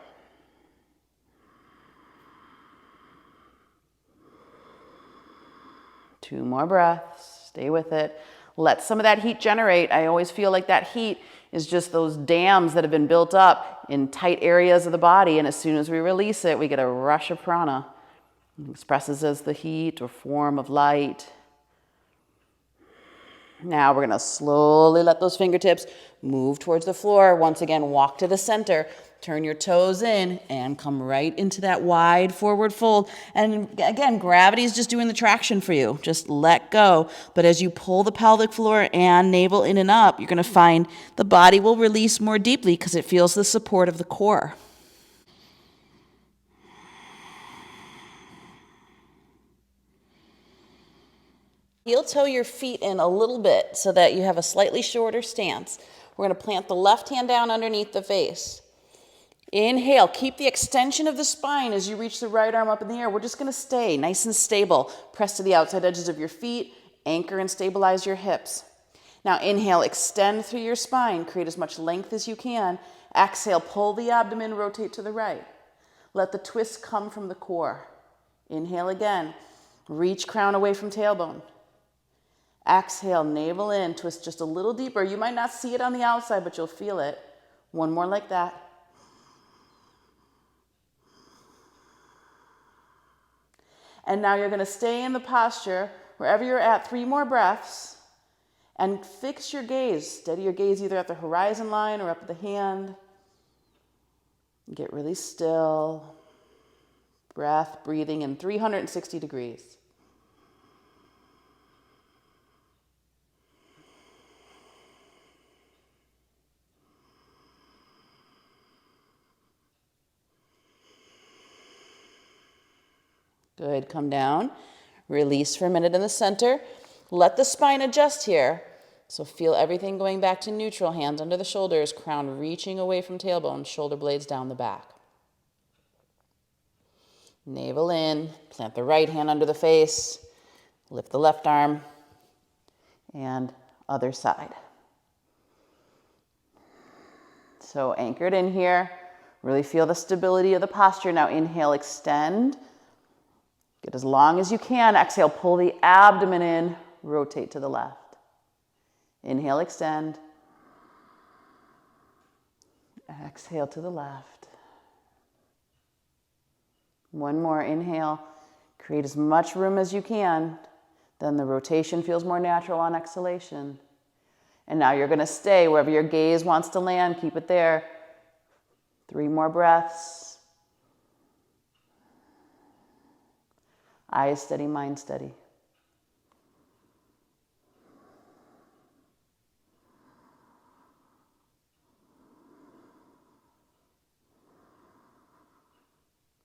Two more breaths. Stay with it. Let some of that heat generate. I always feel like that heat is just those dams that have been built up in tight areas of the body, and as soon as we release it, we get a rush of prana. It expresses as the heat or form of light. Now we're going to slowly let those fingertips move towards the floor. Once again, walk to the center. Turn your toes in and come right into that wide forward fold. And again, gravity is just doing the traction for you. Just let go. But as you pull the pelvic floor and navel in and up, you're going to find the body will release more deeply because it feels the support of the core. Heel toe your feet in a little bit so that you have a slightly shorter stance. We're going to plant the left hand down underneath the face. Inhale, keep the extension of the spine as you reach the right arm up in the air. We're just going to stay nice and stable. Press to the outside edges of your feet, anchor and stabilize your hips. Now inhale, extend through your spine, create as much length as you can. Exhale, pull the abdomen, rotate to the right. Let the twist come from the core. Inhale again, reach crown away from tailbone. Exhale, navel in, twist just a little deeper. You might not see it on the outside, but you'll feel it. One more like that. And now you're going to stay in the posture wherever you're at. 3 more breaths. And fix your gaze. Steady your gaze either at the horizon line or up at the hand. Get really still. Breath, breathing in 360 degrees. Good, come down. Release for a minute in the center. Let the spine adjust here. So feel everything going back to neutral. Hands under the shoulders, crown reaching away from tailbone, shoulder blades down the back. Navel in, plant the right hand under the face, lift the left arm, and other side. So anchored in here, really feel the stability of the posture. Now inhale, extend. Get as long as you can. Exhale, pull the abdomen in, rotate to the left. Inhale, extend. Exhale to the left. One more, inhale. Create as much room as you can. Then the rotation feels more natural on exhalation. And now you're going to stay wherever your gaze wants to land. Keep it there. 3 more breaths. Eyes steady, mind steady.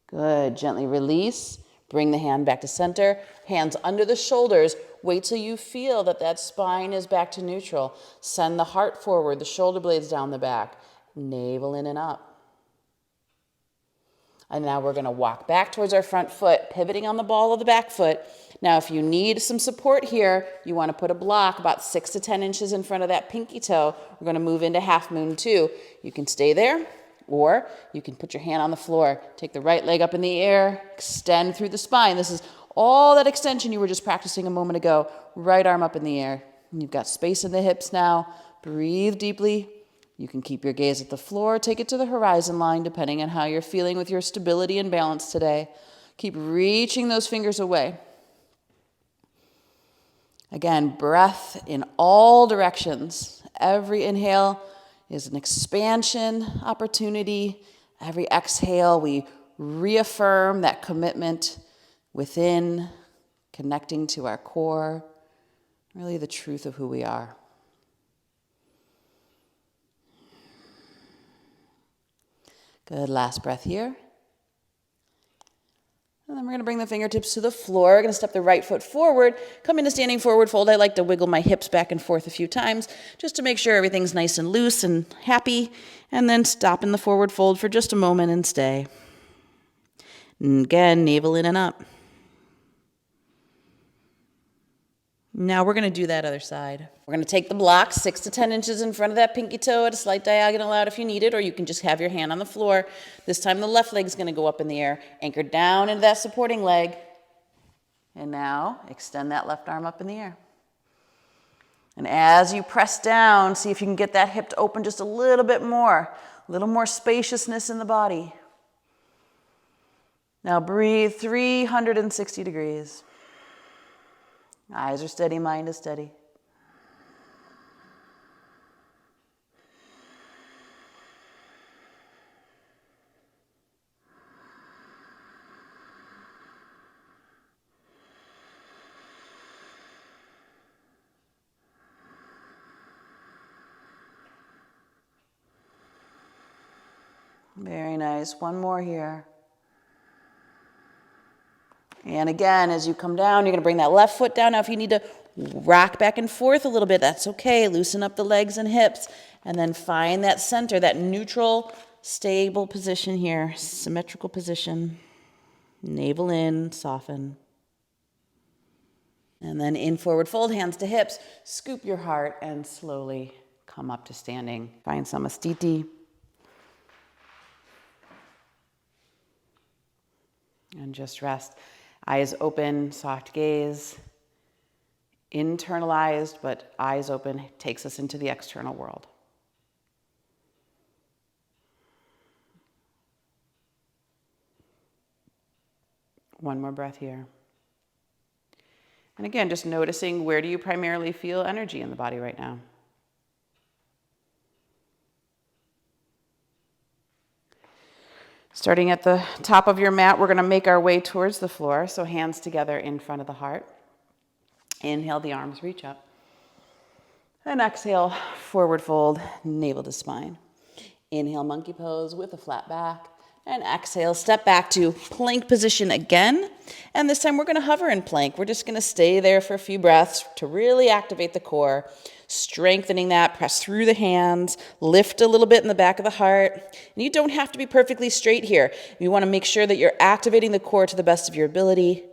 Good. Gently release. Bring the hand back to center. Hands under the shoulders. Wait till you feel that that spine is back to neutral. Send the heart forward, the shoulder blades down the back. Navel in and up. And now we're going to walk back towards our front foot, pivoting on the ball of the back foot. Now, if you need some support here, you want to put a block about 6 to 10 inches in front of that pinky toe. We're going to move into half moon 2. You can stay there, or you can put your hand on the floor. Take the right leg up in the air, extend through the spine. This is all that extension you were just practicing a moment ago. Right arm up in the air. And you've got space in the hips now. Breathe deeply. You can keep your gaze at the floor, take it to the horizon line, depending on how you're feeling with your stability and balance today. Keep reaching those fingers away. Again, breath in all directions. Every inhale is an expansion opportunity. Every exhale, we reaffirm that commitment within, connecting to our core, really the truth of who we are. Good, last breath here. And then we're going to bring the fingertips to the floor. We're going to step the right foot forward, come into standing forward fold. I like to wiggle my hips back and forth a few times just to make sure everything's nice and loose and happy. And then stop in the forward fold for just a moment and stay. And again, navel in and up. Now we're going to do that other side. We're going to take the block 6 to 10 inches in front of that pinky toe at a slight diagonal out if you need it, or you can just have your hand on the floor. This time the left leg's going to go up in the air, anchored down into that supporting leg. And now extend that left arm up in the air. And as you press down, see if you can get that hip to open just a little bit more, a little more spaciousness in the body. Now breathe 360 degrees. Eyes are steady, mind is steady. Very nice. One more here. And again, as you come down, you're going to bring that left foot down. Now, if you need to rock back and forth a little bit, that's okay. Loosen up the legs and hips. And then find that center, that neutral, stable position here. Symmetrical position. Navel in, soften. And then in forward fold, hands to hips. Scoop your heart and slowly come up to standing. Find samastiti. And just rest. Eyes open, soft gaze, internalized, but eyes open takes us into the external world. One more breath here. And again, just noticing, where do you primarily feel energy in the body right now? Starting at the top of your mat, we're going to make our way towards the floor. So hands together in front of the heart. Inhale, the arms reach up. And exhale, forward fold, navel to spine. Inhale, monkey pose with a flat back. And exhale, step back to plank position again. And this time we're going to hover in plank. We're just going to stay there for a few breaths to really activate the core. Strengthening that, press through the hands, lift a little bit in the back of the heart. And you don't have to be perfectly straight here. You want to make sure that you're activating the core to the best of your ability.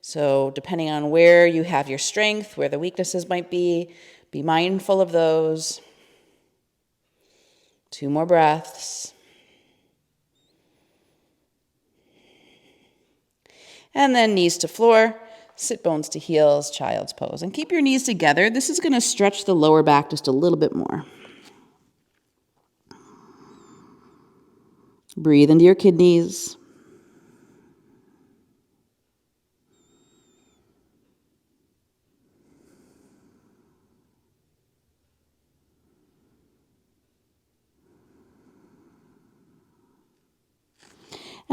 So depending on where you have your strength, where the weaknesses might be mindful of those. 2 more breaths. And then knees to floor. Sit bones to heels, child's pose. And keep your knees together. This is going to stretch the lower back just a little bit more. Breathe into your kidneys.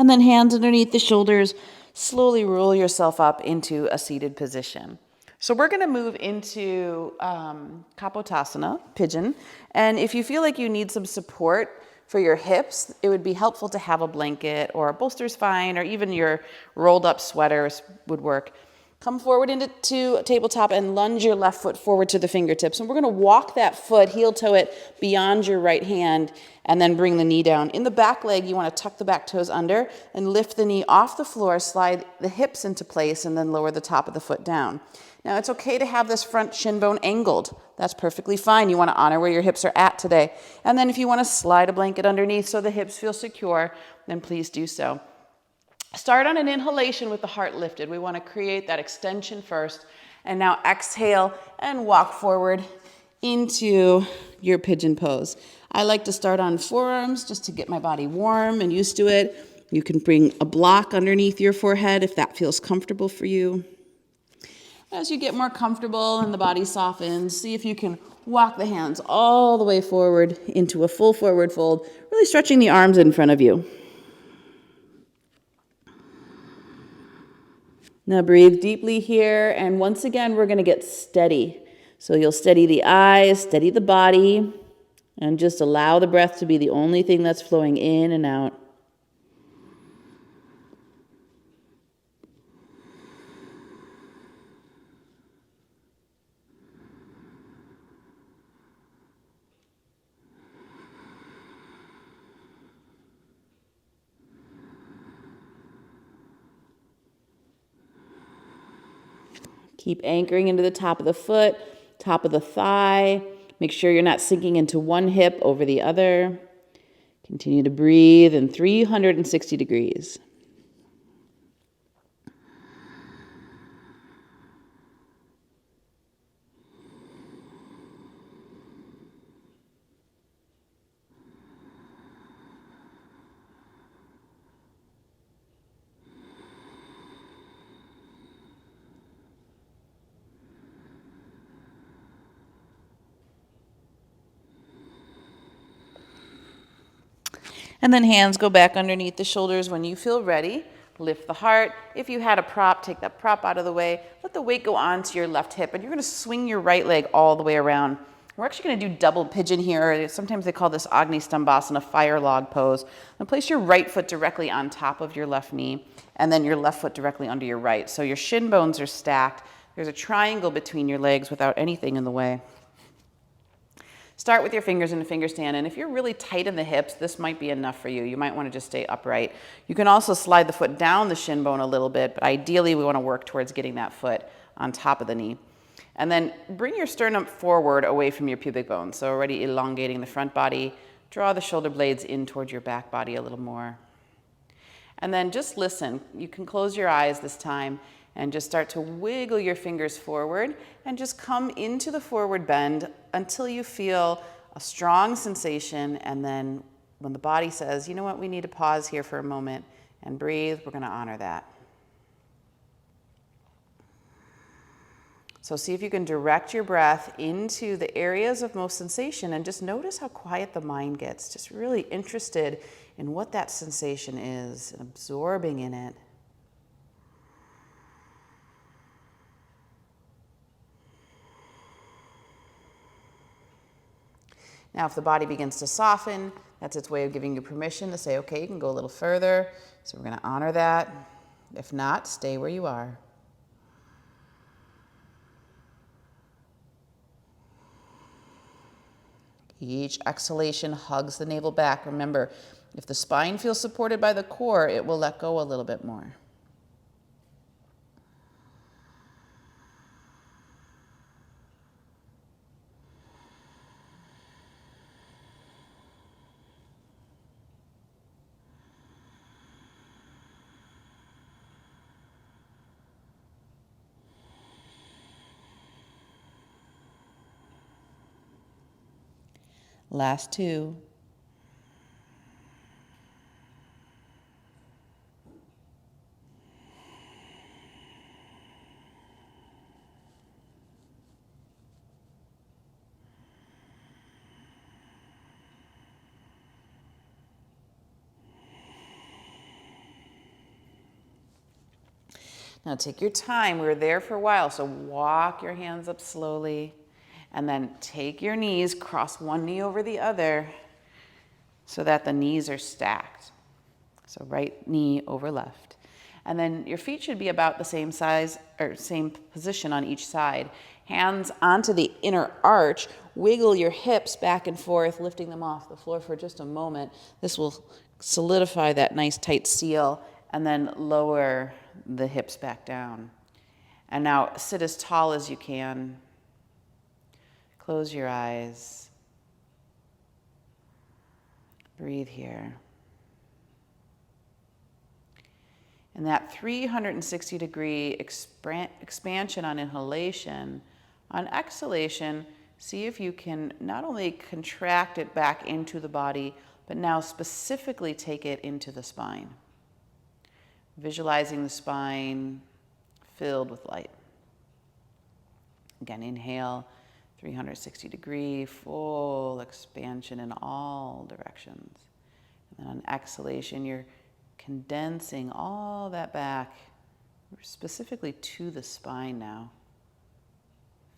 And then hands underneath the shoulders, slowly roll yourself up into a seated position. So we're going to move into Capotasana Pigeon. And if you feel like you need some support for your hips, it would be helpful to have a blanket, or a bolster's fine, or even your rolled up sweaters would work. Come forward into tabletop and lunge your left foot forward to the fingertips. And we're going to walk that foot, heel toe it beyond your right hand, and then bring the knee down. In the back leg, you want to tuck the back toes under and lift the knee off the floor, slide the hips into place, and then lower the top of the foot down. Now, it's okay to have this front shin bone angled. That's perfectly fine. You want to honor where your hips are at today. And then if you want to slide a blanket underneath so the hips feel secure, then please do so. Start on an inhalation with the heart lifted. We want to create that extension first. And now exhale and walk forward into your pigeon pose. I like to start on forearms just to get my body warm and used to it. You can bring a block underneath your forehead if that feels comfortable for you. As you get more comfortable and the body softens, see if you can walk the hands all the way forward into a full forward fold, really stretching the arms in front of you. Now breathe deeply here, and once again, we're going to get steady. So you'll steady the eyes, steady the body, and just allow the breath to be the only thing that's flowing in and out. Keep anchoring into the top of the foot, top of the thigh. Make sure you're not sinking into one hip over the other. Continue to breathe in 360 degrees. And then hands go back underneath the shoulders when you feel ready. Lift the heart. If you had a prop, take that prop out of the way. Let the weight go onto your left hip, and you're going to swing your right leg all the way around. We're actually going to do double pigeon here. Sometimes they call this Agni Stambhasana, fire log pose. And place your right foot directly on top of your left knee, and then your left foot directly under your right. So your shin bones are stacked. There's a triangle between your legs without anything in the way. Start with your fingers in a finger stand, and if you're really tight in the hips, this might be enough for you. You might want to just stay upright. You can also slide the foot down the shin bone a little bit, but ideally we want to work towards getting that foot on top of the knee. And then bring your sternum forward away from your pubic bone, so already elongating the front body. Draw the shoulder blades in towards your back body a little more. And then just listen. You can close your eyes this time and just start to wiggle your fingers forward and just come into the forward bend until you feel a strong sensation. And then when the body says, you know what, we need to pause here for a moment and breathe, we're going to honor that. So see if you can direct your breath into the areas of most sensation and just notice how quiet the mind gets. Just really interested in what that sensation is and absorbing in it. Now, if the body begins to soften, that's its way of giving you permission to say, okay, you can go a little further. So we're going to honor that. If not, stay where you are. Each exhalation hugs the navel back. Remember, if the spine feels supported by the core, it will let go a little bit more. Last two. Now take your time. We were there for a while, so walk your hands up slowly. And then take your knees, cross one knee over the other so that the knees are stacked. So right knee over left. And then your feet should be about the same size or same position on each side. Hands onto the inner arch. Wiggle your hips back and forth, lifting them off the floor for just a moment. This will solidify that nice tight seal, and then lower the hips back down. And now sit as tall as you can. Close your eyes. Breathe here. And that 360-degree expansion on inhalation, on exhalation, see if you can not only contract it back into the body, but now specifically take it into the spine. Visualizing the spine filled with light. Again, inhale, 360-degree, full expansion in all directions. And then on exhalation, you're condensing all that back, specifically to the spine now,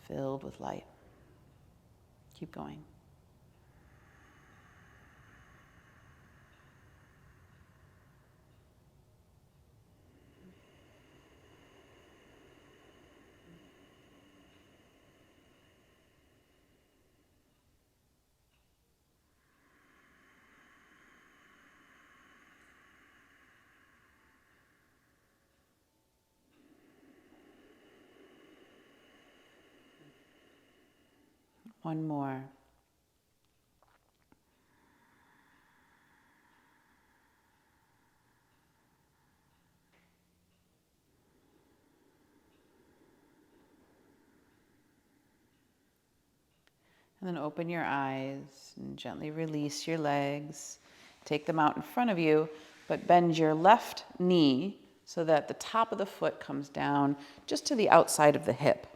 filled with light. Keep going. One more. And then open your eyes and gently release your legs. Take them out in front of you, but bend your left knee so that the top of the foot comes down just to the outside of the hip.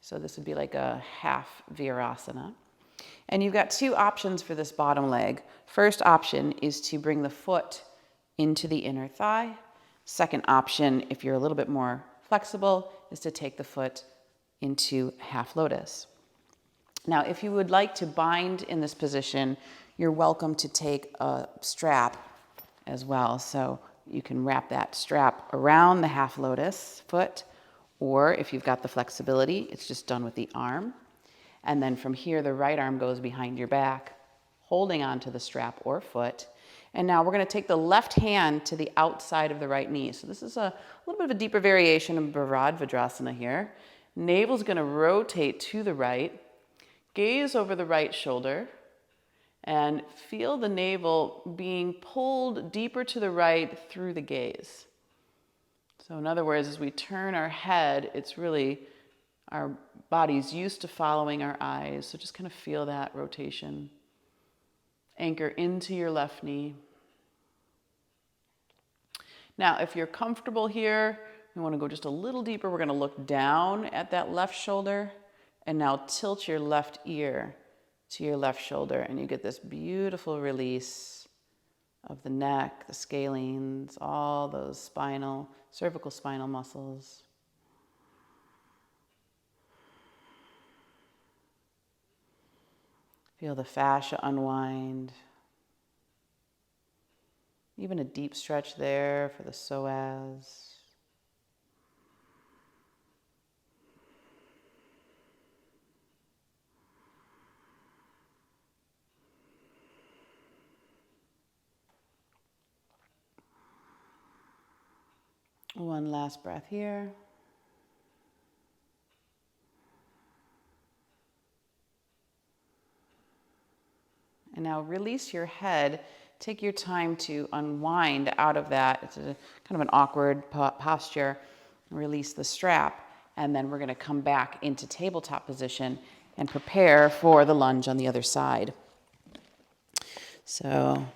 So this would be like a half virasana. And you've got two options for this bottom leg. First option is to bring the foot into the inner thigh. Second option, if you're a little bit more flexible, is to take the foot into half lotus. Now, if you would like to bind in this position, you're welcome to take a strap as well. So you can wrap that strap around the half lotus foot, or if you've got the flexibility, it's just done with the arm. And then from here, the right arm goes behind your back, holding onto the strap or foot. And now we're going to take the left hand to the outside of the right knee. So this is a little bit of a deeper variation of Bharadvadrasana here. Navel's going to rotate to the right. Gaze over the right shoulder and feel the navel being pulled deeper to the right through the gaze. So in other words, as we turn our head, it's really our body's used to following our eyes. So just kind of feel that rotation. Anchor into your left knee. Now, if you're comfortable here, we want to go just a little deeper. We're going to look down at that left shoulder. And now tilt your left ear to your left shoulder, and you get this beautiful release of the neck, the scalenes, all those cervical spinal muscles. Feel the fascia unwind. Even a deep stretch there for the psoas. One last breath here. And now release your head. Take your time to unwind out of that. It's a kind of an awkward posture. Release the strap. And then we're going to come back into tabletop position and prepare for the lunge on the other side. So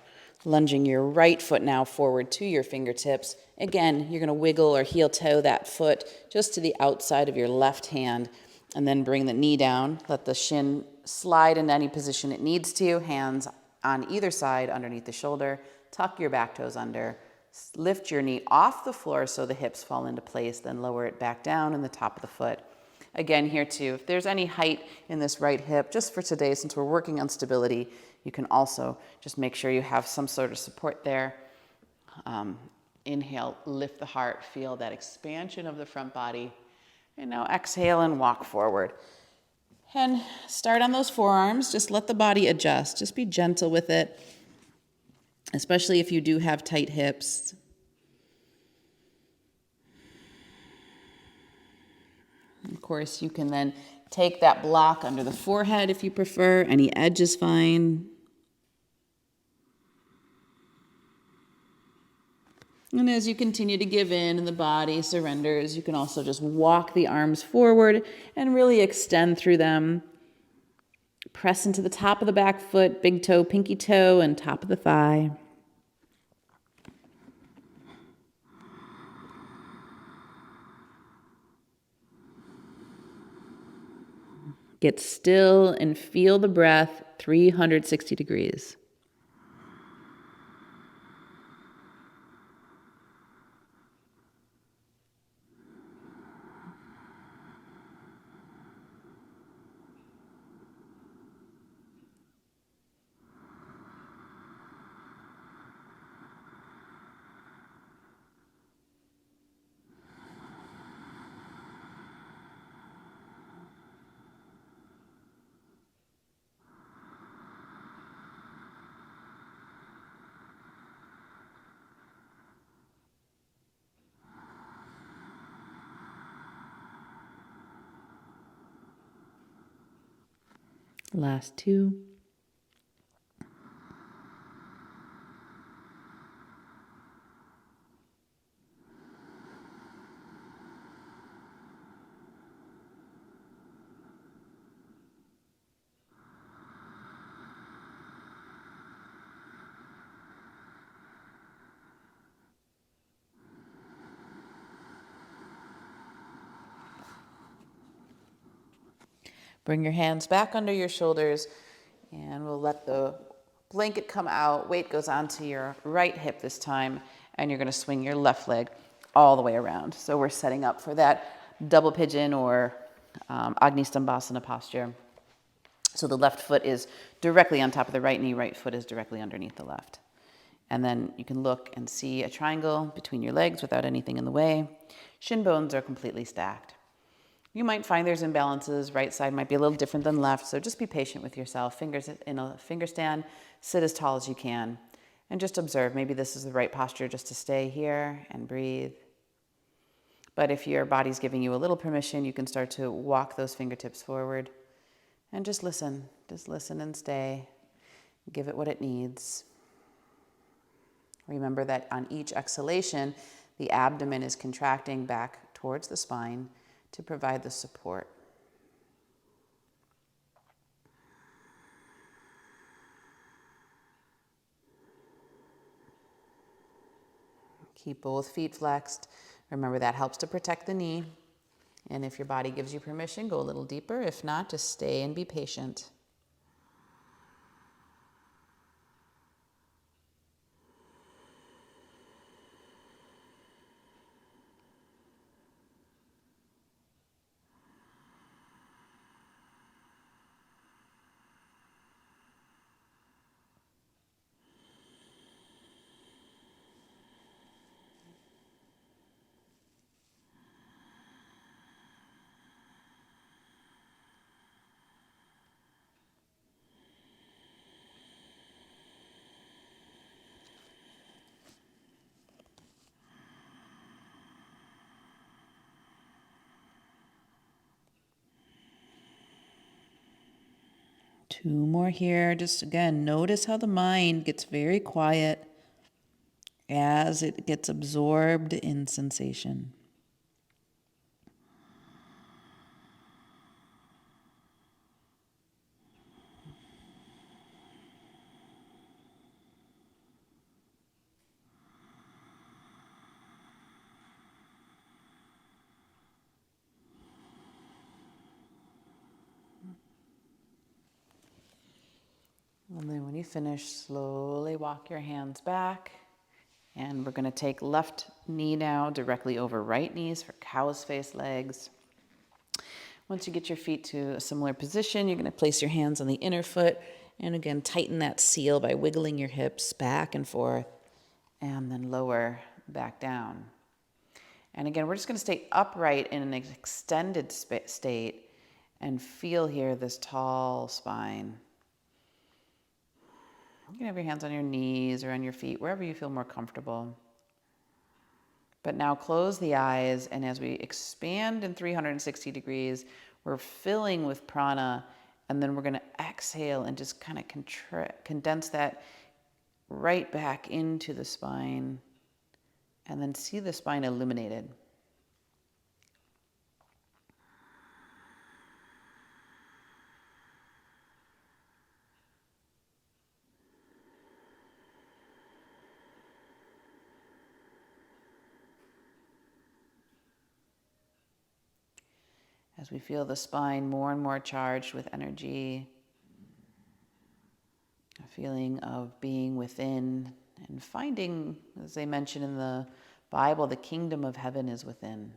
lunging your right foot now forward to your fingertips. Again, you're going to wiggle or heel toe that foot just to the outside of your left hand, and then bring the knee down. Let the shin slide into any position it needs to. Hands on either side underneath the shoulder. Tuck your back toes under. Lift your knee off the floor so the hips fall into place, then lower it back down in the top of the foot. Again, here too, if there's any height in this right hip, just for today, since we're working on stability, you can also just make sure you have some sort of support there. Inhale, lift the heart, feel that expansion of the front body. And now exhale and walk forward. And start on those forearms. Just let the body adjust. Just be gentle with it, especially if you do have tight hips. Of course, you can then take that block under the forehead if you prefer. Any edge is fine. And as you continue to give in and the body surrenders, you can also just walk the arms forward and really extend through them. Press into the top of the back foot, big toe, pinky toe, and top of the thigh. Get still and feel the breath 360 degrees. Last two. Bring your hands back under your shoulders, and we'll let the blanket come out. Weight goes onto your right hip this time, and you're going to swing your left leg all the way around. So we're setting up for that double pigeon or Agni Stambhasana posture. So the left foot is directly on top of the right knee, right foot is directly underneath the left. And then you can look and see a triangle between your legs without anything in the way. Shin bones are completely stacked. You might find there's imbalances. Right side might be a little different than left, so just be patient with yourself. Fingers in a finger stand, sit as tall as you can, and just observe. Maybe this is the right posture just to stay here and breathe. But if your body's giving you a little permission, you can start to walk those fingertips forward and just listen. Just listen and stay. Give it what it needs. Remember that on each exhalation, the abdomen is contracting back towards the spine to provide the support. Keep both feet flexed. Remember that helps to protect the knee. And if your body gives you permission, go a little deeper. If not, just stay and be patient. Two more here. Just again, notice how the mind gets very quiet as it gets absorbed in sensation. And then when you finish, slowly walk your hands back And we're going to take left knee now directly over right knees for cow's face legs. Once you get your feet to a similar position, you're going to place your hands on the inner foot. And again, tighten that seal by wiggling your hips back and forth. And then lower back down. And again, we're just going to stay upright in an extended state and feel here this tall spine. You can have your hands on your knees or on your feet, wherever you feel more comfortable. But now close the eyes, and as we expand in 360 degrees, we're filling with prana, and then we're going to exhale and just kind of condense that right back into the spine, and then see the spine illuminated. As we feel the spine more and more charged with energy, a feeling of being within and finding, as they mention in the Bible, the kingdom of heaven is within.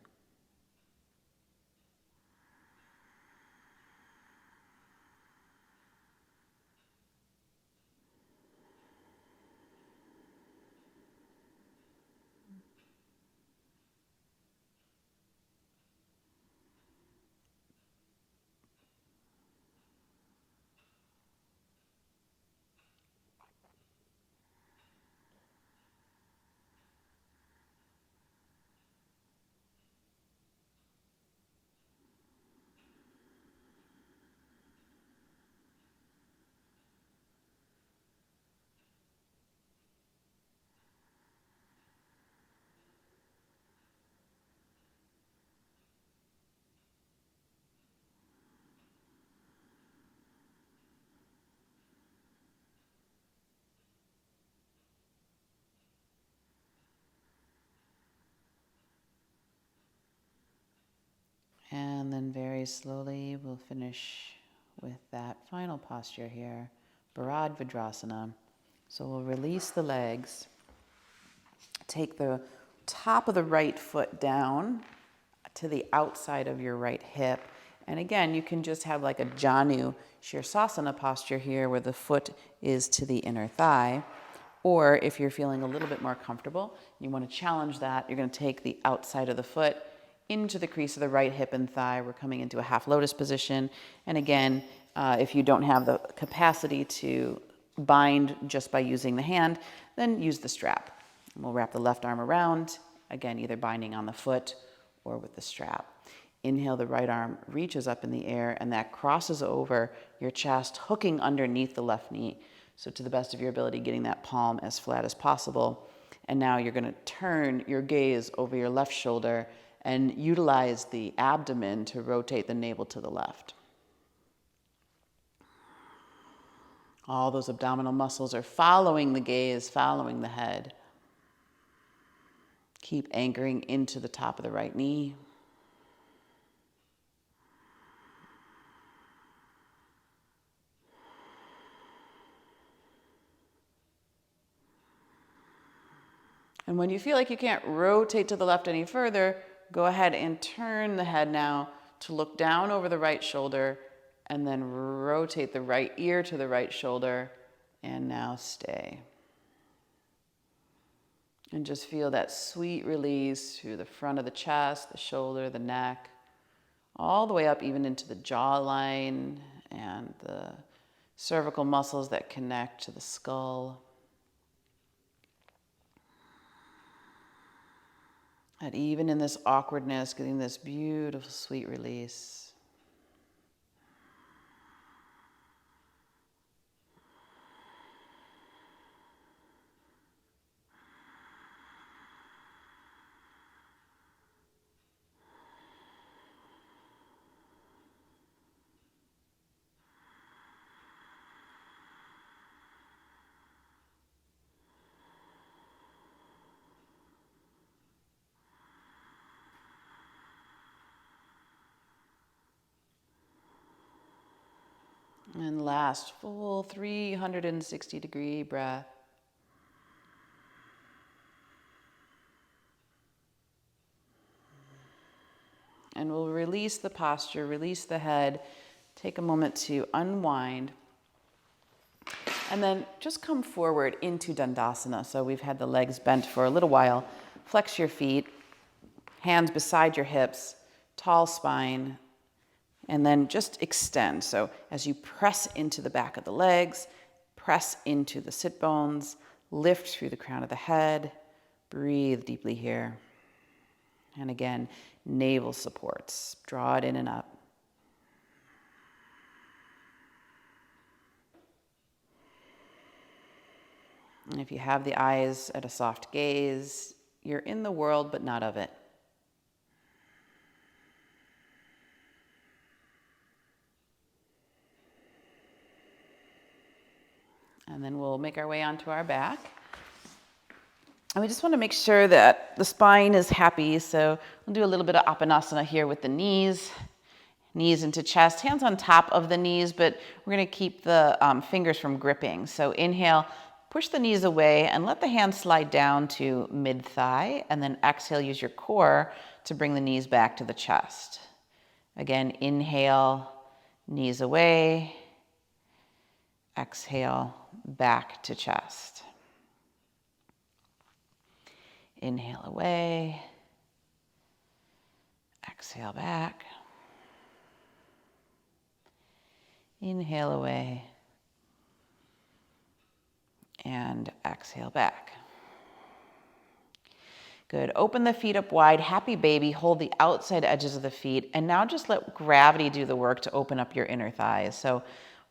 And then very slowly we'll finish with that final posture here, Bharadvadrasana. So we'll release the legs, take the top of the right foot down to the outside of your right hip. And again, you can just have like a Janu Shirsasana posture here where the foot is to the inner thigh. Or if you're feeling a little bit more comfortable, you want to challenge that, you're going to take the outside of the foot into the crease of the right hip and thigh. We're coming into a half lotus position. And again, if you don't have the capacity to bind just by using the hand, then use the strap. And we'll wrap the left arm around, again, either binding on the foot or with the strap. Inhale, the right arm reaches up in the air, and that crosses over your chest, hooking underneath the left knee. So to the best of your ability, getting that palm as flat as possible. And now you're going to turn your gaze over your left shoulder and utilize the abdomen to rotate the navel to the left. All those abdominal muscles are following the gaze, following the head. Keep anchoring into the top of the right knee. And when you feel like you can't rotate to the left any further, go ahead and turn the head now to look down over the right shoulder, and then rotate the right ear to the right shoulder, and now stay. And just feel that sweet release through the front of the chest, the shoulder, the neck, all the way up even into the jawline and the cervical muscles that connect to the skull. And even in this awkwardness, getting this beautiful, sweet release. And last full 360-degree breath. And we'll release the posture, release the head, take a moment to unwind, and then just come forward into Dandasana. So we've had the legs bent for a little while. Flex your feet, hands beside your hips, tall spine, and then just extend. So as you press into the back of the legs, press into the sit bones, lift through the crown of the head, breathe deeply here. And again, navel supports, draw it in and up. And if you have the eyes at a soft gaze, you're in the world but not of it. And then we'll make our way onto our back. And we just want to make sure that the spine is happy. So we'll do a little bit of Apanasana here with the knees. Knees into chest, hands on top of the knees, but we're going to keep the fingers from gripping. So inhale, push the knees away and let the hands slide down to mid-thigh. And then exhale, use your core to bring the knees back to the chest. Again, inhale, knees away. Exhale, back to chest. Inhale away. Exhale back. Inhale away. And exhale back. Good. Open the feet up wide. Happy baby. Hold the outside edges of the feet. And now just let gravity do the work to open up your inner thighs. So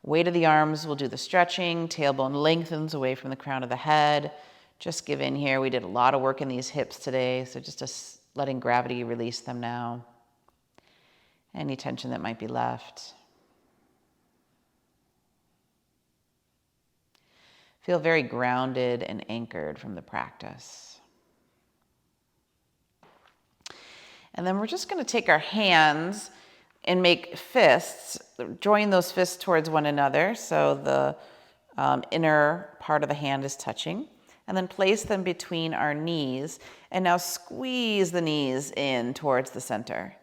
weight of the arms will do the stretching. Tailbone lengthens away from the crown of the head. Just give in here. We did a lot of work in these hips today. So just letting gravity release them now. Any tension that might be left. Feel very grounded and anchored from the practice. And then we're just going to take our hands and make fists, join those fists towards one another. So the inner part of the hand is touching. And then place them between our knees. And now squeeze the knees in towards the center.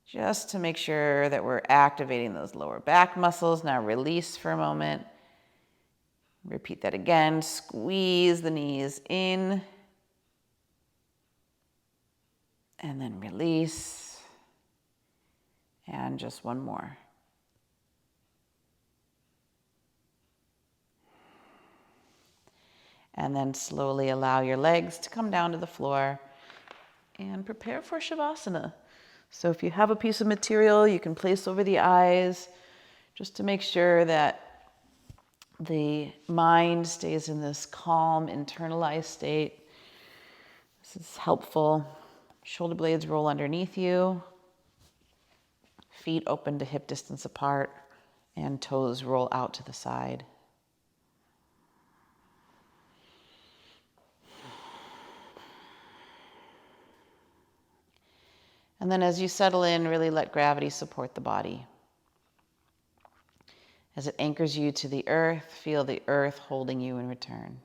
Just to make sure that we're activating those lower back muscles. Now release for a moment. Repeat that again. Squeeze the knees in. And then release. And just one more. And then slowly allow your legs to come down to the floor and prepare for Shavasana. So if you have a piece of material you can place over the eyes just to make sure that the mind stays in this calm, internalized state. This is helpful. Shoulder blades roll underneath you. Feet open to hip distance apart and toes roll out to the side. And then as you settle in, really let gravity support the body. As it anchors you to the earth, feel the earth holding you in return.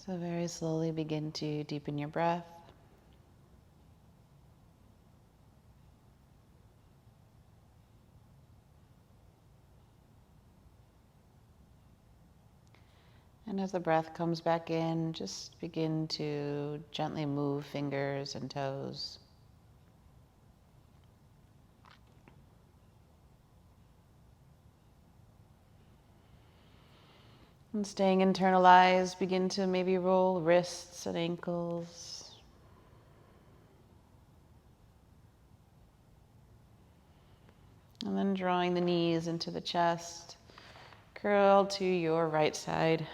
So very slowly begin to deepen your breath. And as the breath comes back in, just begin to gently move fingers and toes. And staying internalized, begin to maybe roll wrists and ankles. And then drawing the knees into the chest, curl to your right side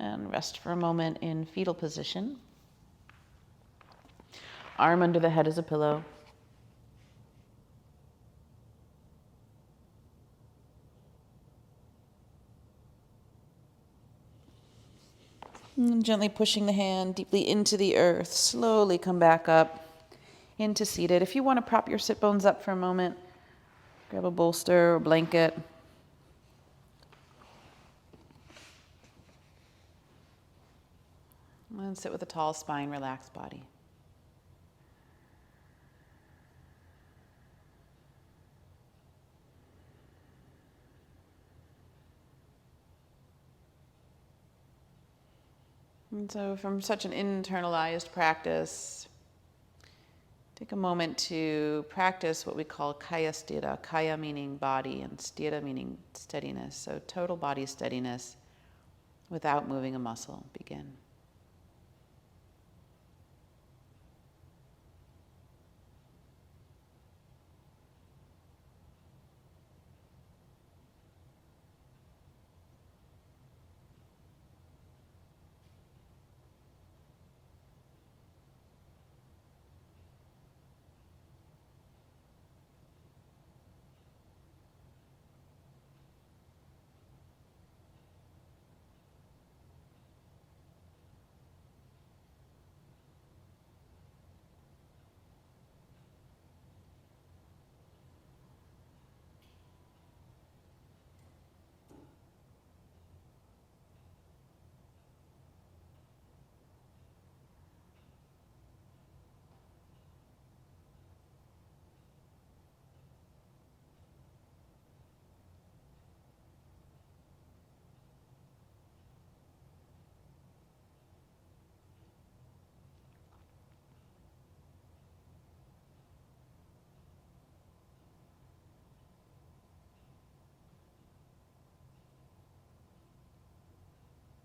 and rest for a moment in fetal position. Arm under the head as a pillow. And gently pushing the hand deeply into the earth. Slowly come back up into seated. If you want to prop your sit bones up for a moment, grab a bolster or blanket. And sit with a tall spine, relaxed body. And so from such an internalized practice, take a moment to practice what we call kaya sthira, kaya meaning body and sthira meaning steadiness. So total body steadiness without moving a muscle. Begin.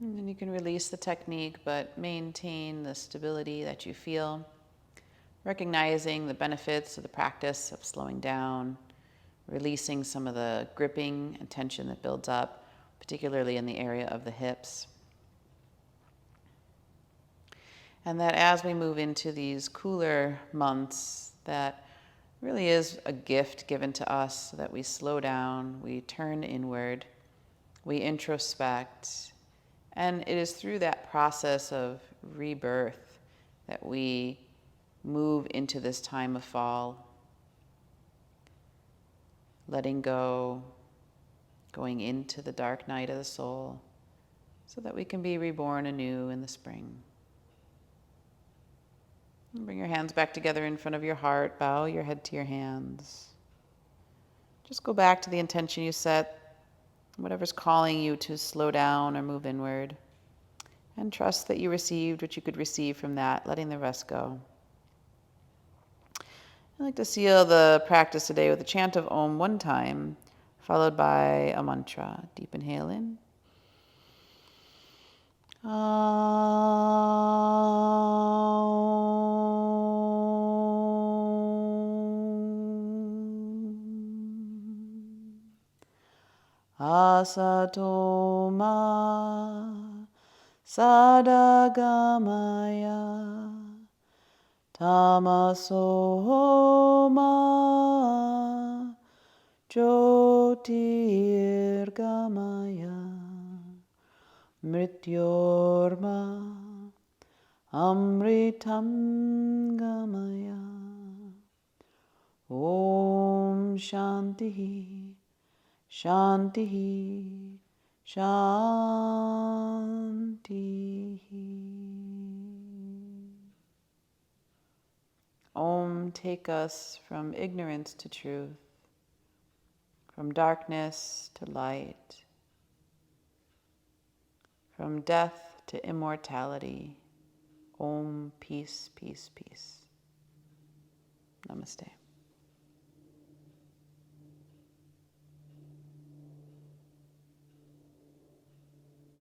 And then you can release the technique, but maintain the stability that you feel, recognizing the benefits of the practice of slowing down, releasing some of the gripping and tension that builds up, particularly in the area of the hips. And that as we move into these cooler months, that really is a gift given to us, so that we slow down, we turn inward, we introspect. And it is through that process of rebirth that we move into this time of fall, letting go, going into the dark night of the soul, so that we can be reborn anew in the spring. And bring your hands back together in front of your heart, bow your head to your hands. Just go back to the intention you set, whatever's calling you to slow down or move inward, and trust that you received what you could receive from that, letting the rest go. I'd like to seal the practice today with a chant of Om one time, followed by a mantra. Deep inhale in. Asato ma sadagamaya tamaso ma jyotirgamaya mrityorma amritam gamaya. Om Shanti Shanti Shanti. take us from ignorance to truth, from darkness to light, from death to immortality. Om, peace, peace, peace. Namaste.